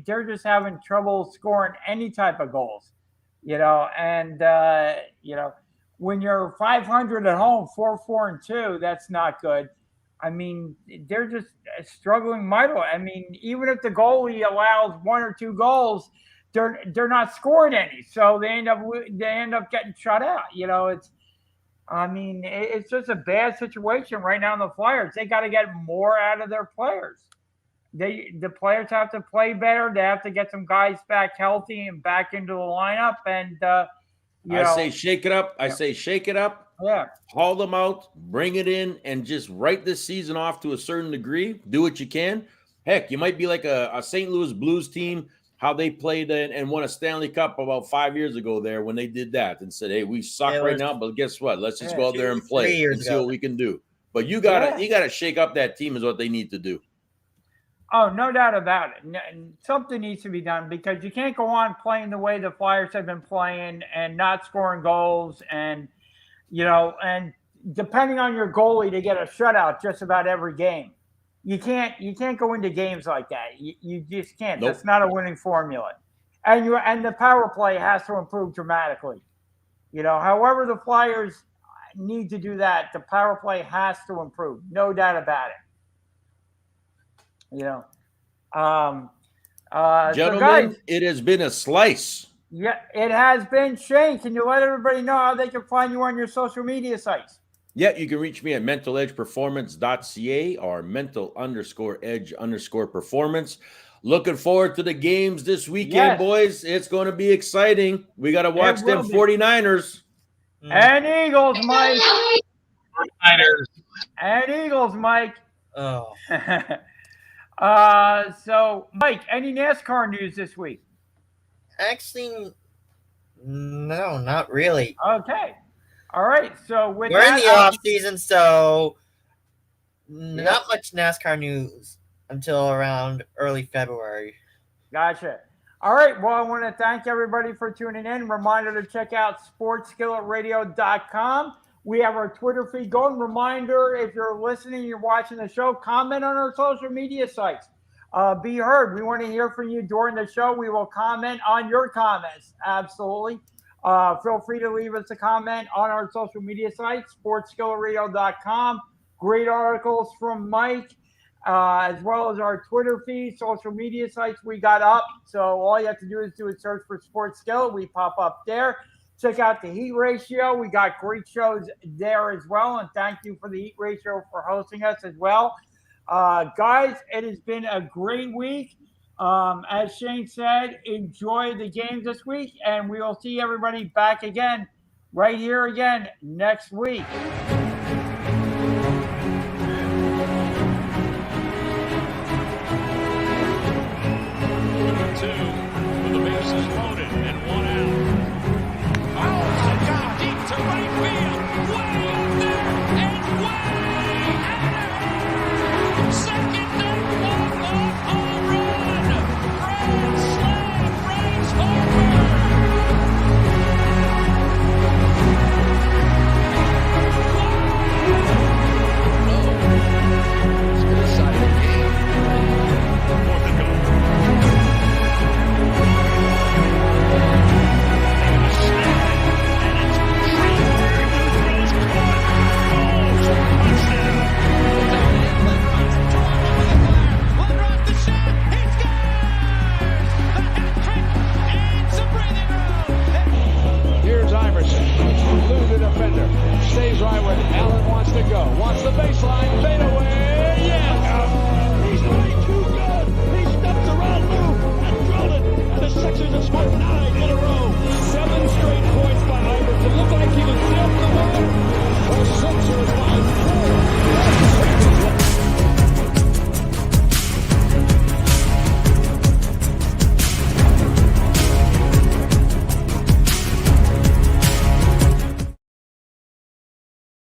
they're just having trouble scoring any type of goals. And when you're 500 at home, 4-4-2, that's not good. I mean, they're just struggling mightily. I mean, even if the goalie allows 1 or 2 goals, they're not scoring any, so they end up getting shut out. It's just a bad situation right now in the Flyers. They got to get more out of their players. The players have to play better. They have to get some guys back healthy and back into the lineup. And
I say shake it up. I say shake it up.
Yeah.
Haul them out, bring it in, and just write this season off to a certain degree. Do what you can. Heck, you might be like a St. Louis Blues team, how they played and won a Stanley Cup about 5 years ago there when they did that and said, hey, we suck right now, but guess what? Let's just go out there and play and see what we can do. But you gotta shake up that team is what they need to do.
Oh, no doubt about it. Something needs to be done because you can't go on playing the way the Flyers have been playing and not scoring goals and and depending on your goalie to get a shutout just about every game. You can't go into games like that. You just can't. Nope. That's not a winning formula. and the power play has to improve dramatically. However the Flyers need to do that, the power play has to improve. No doubt about it.
Gentlemen,
so guys,
it has been a slice.
Yeah, it has been. Shane, can you let everybody know how they can find you on your social media sites?
Yeah, you can reach me at mentaledgeperformance.ca or mental_edge_performance. Looking forward to the games this weekend, boys. It's going to be exciting. We got to watch them 49ers.
And Eagles, Mike.
49ers.
And Eagles, Mike.
Oh.
So, Mike, any NASCAR news this week?
Actually, no, not really.
Okay. All right. So we're
in the off season, so not much NASCAR news until around early February.
Gotcha. All right. Well, I want to thank everybody for tuning in. Reminder to check out sportsskilletradio.com. We have our Twitter feed going. Reminder, if you're listening, you're watching the show, comment on our social media sites. Be heard. We want to hear from you during the show. We will comment on your comments. Absolutely. Feel free to leave us a comment on our social media sites, sportsskilletradio.com. Great articles from Mike, as well as our Twitter feed, social media sites we got up. So all you have to do is search for Sports Skillet. We pop up there. Check out the Heat Ratio. We got great shows there as well. And thank you for the Heat Ratio for hosting us as well. Guys, it has been a great week. As Shane said, enjoy the games this week, and we will see everybody back again right here again next week.
With the bases loaded and one out. Oh, shot deep to right field. Way up there and way out. Second deck walk-off home run. Grand slam, Bryce Harper. It's been a exciting game. Fourth and goal. Stays right where Allen wants to go. Wants the baseline.